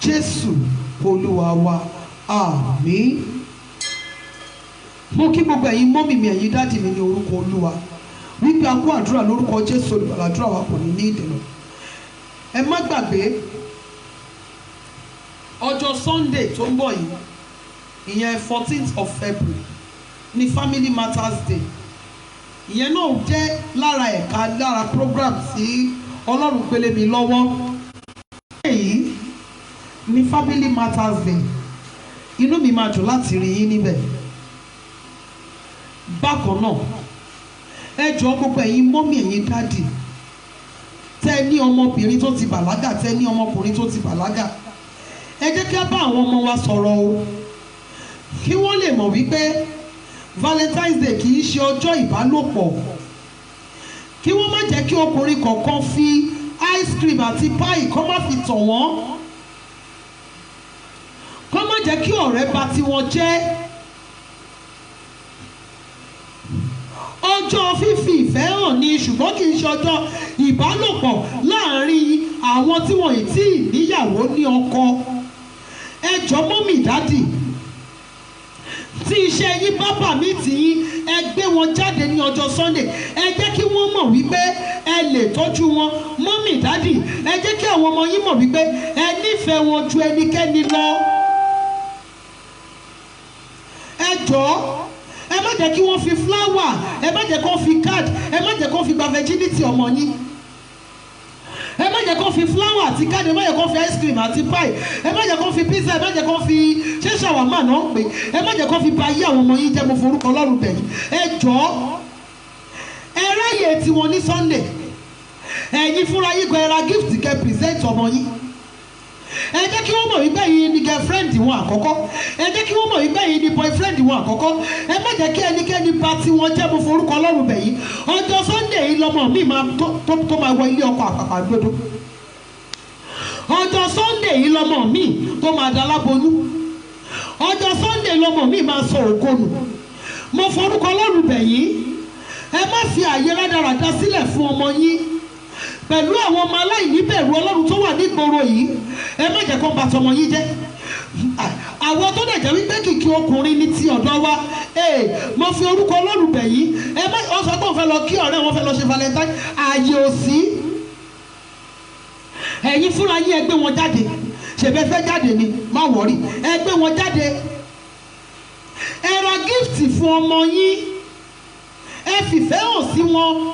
Jésù Olúwa wa, àmín. Mo kí gbogbo ẹ̀yin mọ́mì mi, ẹ̀yin dádì mi ní orúkọ Olúwa wípé a kú àdúrà lórúkọ Jésù Olùgbàlà. Àdúrà wa kò ní ní ìdènà. Ẹ má gbàgbé ọjọ́ Sunday tó ń bọ̀ yìí, ìyẹn 14th of February ní Family Matters Day. Ìyẹn náà jẹ́ lára ẹ̀ka lára program tí Ọlọ́run gbélé mi lọ́wọ́. Èyí ní Family Matters Day. Inú mi máa dùn láti rí yín níbẹ̀. Bákan náà, ẹ jọ̀ọ́ gbogbo ẹ̀yin mọ́mì, ẹ̀yin dádì tẹ́ ní ọmọbìnrin tó ti bàlágà, tẹ́ ní ọmọkùnrin tó ti bàlágà, ẹ jẹ́ kí a bá àwọn ọmọ wa sọ̀rọ̀ o, kí wọ́n lè mọ̀ wípé Valentine's Day kì í ṣe ọjọ́ ìbálòpọ̀. Kí wọ́n má jẹ́ kí ọkùnrin kọ̀ọ̀kan fi ice cream àti pie kó má fi tàn wọ́n. Kó má jẹ́ kí ọ̀rẹ́ bà tiwọn jẹ́. Ọjọ́ fífi ìfẹ́ hàn ni, ṣùgbọ́n kì í ṣe ọjọ́ ìbálòpọ̀ láàárín àwọn tí wọ́n ì tí ì níyàwó ní ọkọ. Ẹ jọ̀ọ́ mọ́mì dádì, tí iṣẹ́ yín bá pàmìtì yín, ẹ gbé wọn jáde ní ọjọ́ Sunday. Ẹ jẹ́ kí wọ́n mọ̀ wípé ẹ lè tọ́jú wọn. Mọ́mì dádì, ẹ jẹ́ kí àwọn ọmọ yín mọ̀ wípé ẹ nífẹ̀ẹ́ wọn ju ẹnikẹ́ni lọ. Ẹ jọ̀ọ́, ẹ má jẹ́ kí wọ́n fi flower, ẹ má jẹ́ kí wọ́n fi card, ẹ má jẹ́ kí wọ́n fi gba virginity ọmọ yín. Ẹ má jẹ́ kí wọ́n fi flower àti card, ẹ má jẹ́ kí wọ́n fi ice cream àti pie, ẹ má jẹ́ kí wọ́n fi pizza, ẹ má jẹ́ kí wọ́n fi ṣé ṣàwámà náà ń pè, ẹ má jẹ́ kí wọ́n fi ba ayé àwọn ọmọ yín jẹ́. Mo forúkọ Ọlọ́run bẹ̀ yín. Ẹ jọ̀ọ́, ẹ ráyè tiwọn ní Sunday. Ẹ̀yin fúnra yín gan, ẹ ra gift kẹ́ present ọmọ yín. Ẹ jẹ́ kí wọ́n mọ̀ wípé ẹ̀yin ni girlfriend wọn àkọ́kọ́. Ẹ jẹ́ kí wọ́n mọ̀ wípé ẹ̀yin ni boyfriend wọn àkọ́kọ́. Ẹ má jẹ́ kí ẹnikẹ́ni bà tiwọn jẹ́. Mo forúkọ Ọlọ́run bẹ̀ yín. Ọjọ́ Sunday yìí lọ́mọ mi tó máa wọ ilé ọkọ àpàpàǹdodo. Ọjọ́ Sunday yìí lọ́mọ mi tó máa da láboyún. Ọjọ́ Sunday lọ́mọ mi máa sọ ògo nù. Mo forúkọ Ọlọ́run bẹ̀ yín. Ẹ má fi àyè rádaràda sílẹ̀ fún ọmọ yín pẹ̀lú àwọn ọmọ aláìníbẹ̀rù Ọlọ́run tó wà nígboro yìí. Ẹ má jẹ́ kó bà tọmọ yín jẹ́. Àwọn tó dẹ̀ jẹ́ wípé kìkì ọkùnrin ní ti ọ̀dọ́ wa, mo fi orúkọ Ọlọ́run bẹ̀ yín. Ẹ má ọ sọ pé òun fẹ́ lọ kí ọ̀rẹ́ wọn fẹ́ lọ ṣe Valentine, ààyè ò sí. Ẹ̀yin fúnra yín ẹ gbé wọn jáde. Ṣèbẹ́ fẹ́ jáde ni, má wọ̀rí, ẹ gbé wọn jáde. Ẹ ra gift fún ọmọ yín. Ẹ fìfẹ́ hàn sí wọn.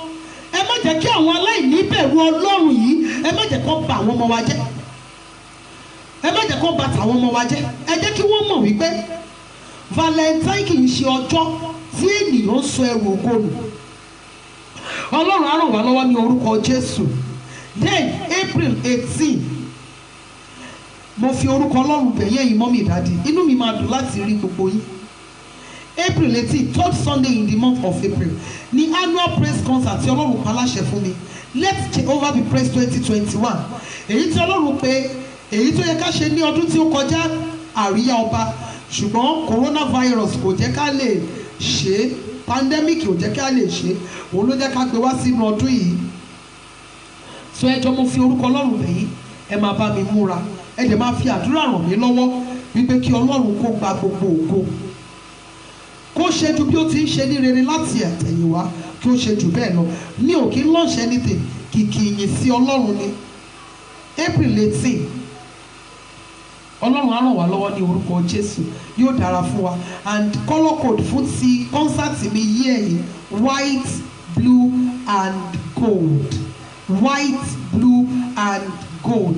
Ẹ má jẹ́ kí àwọn aláìníbẹ̀rù Ọlọ́run yìí, ẹ má jẹ́ kó bà àwọn ọmọ wa jẹ́. Ẹ má jẹ́ kó bà tàwọn ọmọ wa jẹ́. Ẹ jẹ́ kí wọ́n mọ̀ wípé Valentine kì í ṣe ọjọ́ tí ènìyàn ń sọ ẹrù ògo nù. Ọlọ́run á ràn wá lọ́wọ́ ní orúkọ Jésù. Then April 18, mo fi orúkọ Ọlọ́run bẹ̀ yín ẹ̀yin mọ́mì dádì. Inú mi máa dùn láti rí gbogbo yín. April 18, third Sunday in the month of April, ní annual praise concert tí Ọlọ́run pa láṣẹ fún mi. Let Jehovah be praised 2021. Èyí tí Ọlọ́run pé èyí tó yẹ ká ṣe ní ọdún tí ó kọjá, àríyá ọba, ṣùgbọ́n coronavirus kò jẹ́ ká lè ṣe, pandemic kò jẹ́ ká lè ṣe, òun ló jẹ́ ká gbé wá sínú ọdún yìí. So ẹ jọ̀ọ́, mo fi orúkọ Ọlọ́run bẹ̀ yín, ẹ máa bá mi múra, ẹ dẹ̀ máa fi àdúrà ràn mí lọ́wọ́ wípé kí Ọlọ́run kó gba gbogbo ògo, kó ṣe ju bí ó ti ń ṣe ní rere láti àtẹ̀yìnwá, kí ó ṣe jù bẹ́ẹ̀ lọ. Mi ò kí ń launch anything, kìkì ìyìn sí Ọlọ́run ni. April 18, Ọlọ́run á ràn wá lọ́wọ́ ní orúkọ Jésù, yóò dára fún wa. And colour code fún ti concert mi yí ẹ̀yìn, white, blue and gold. White, blue and gold.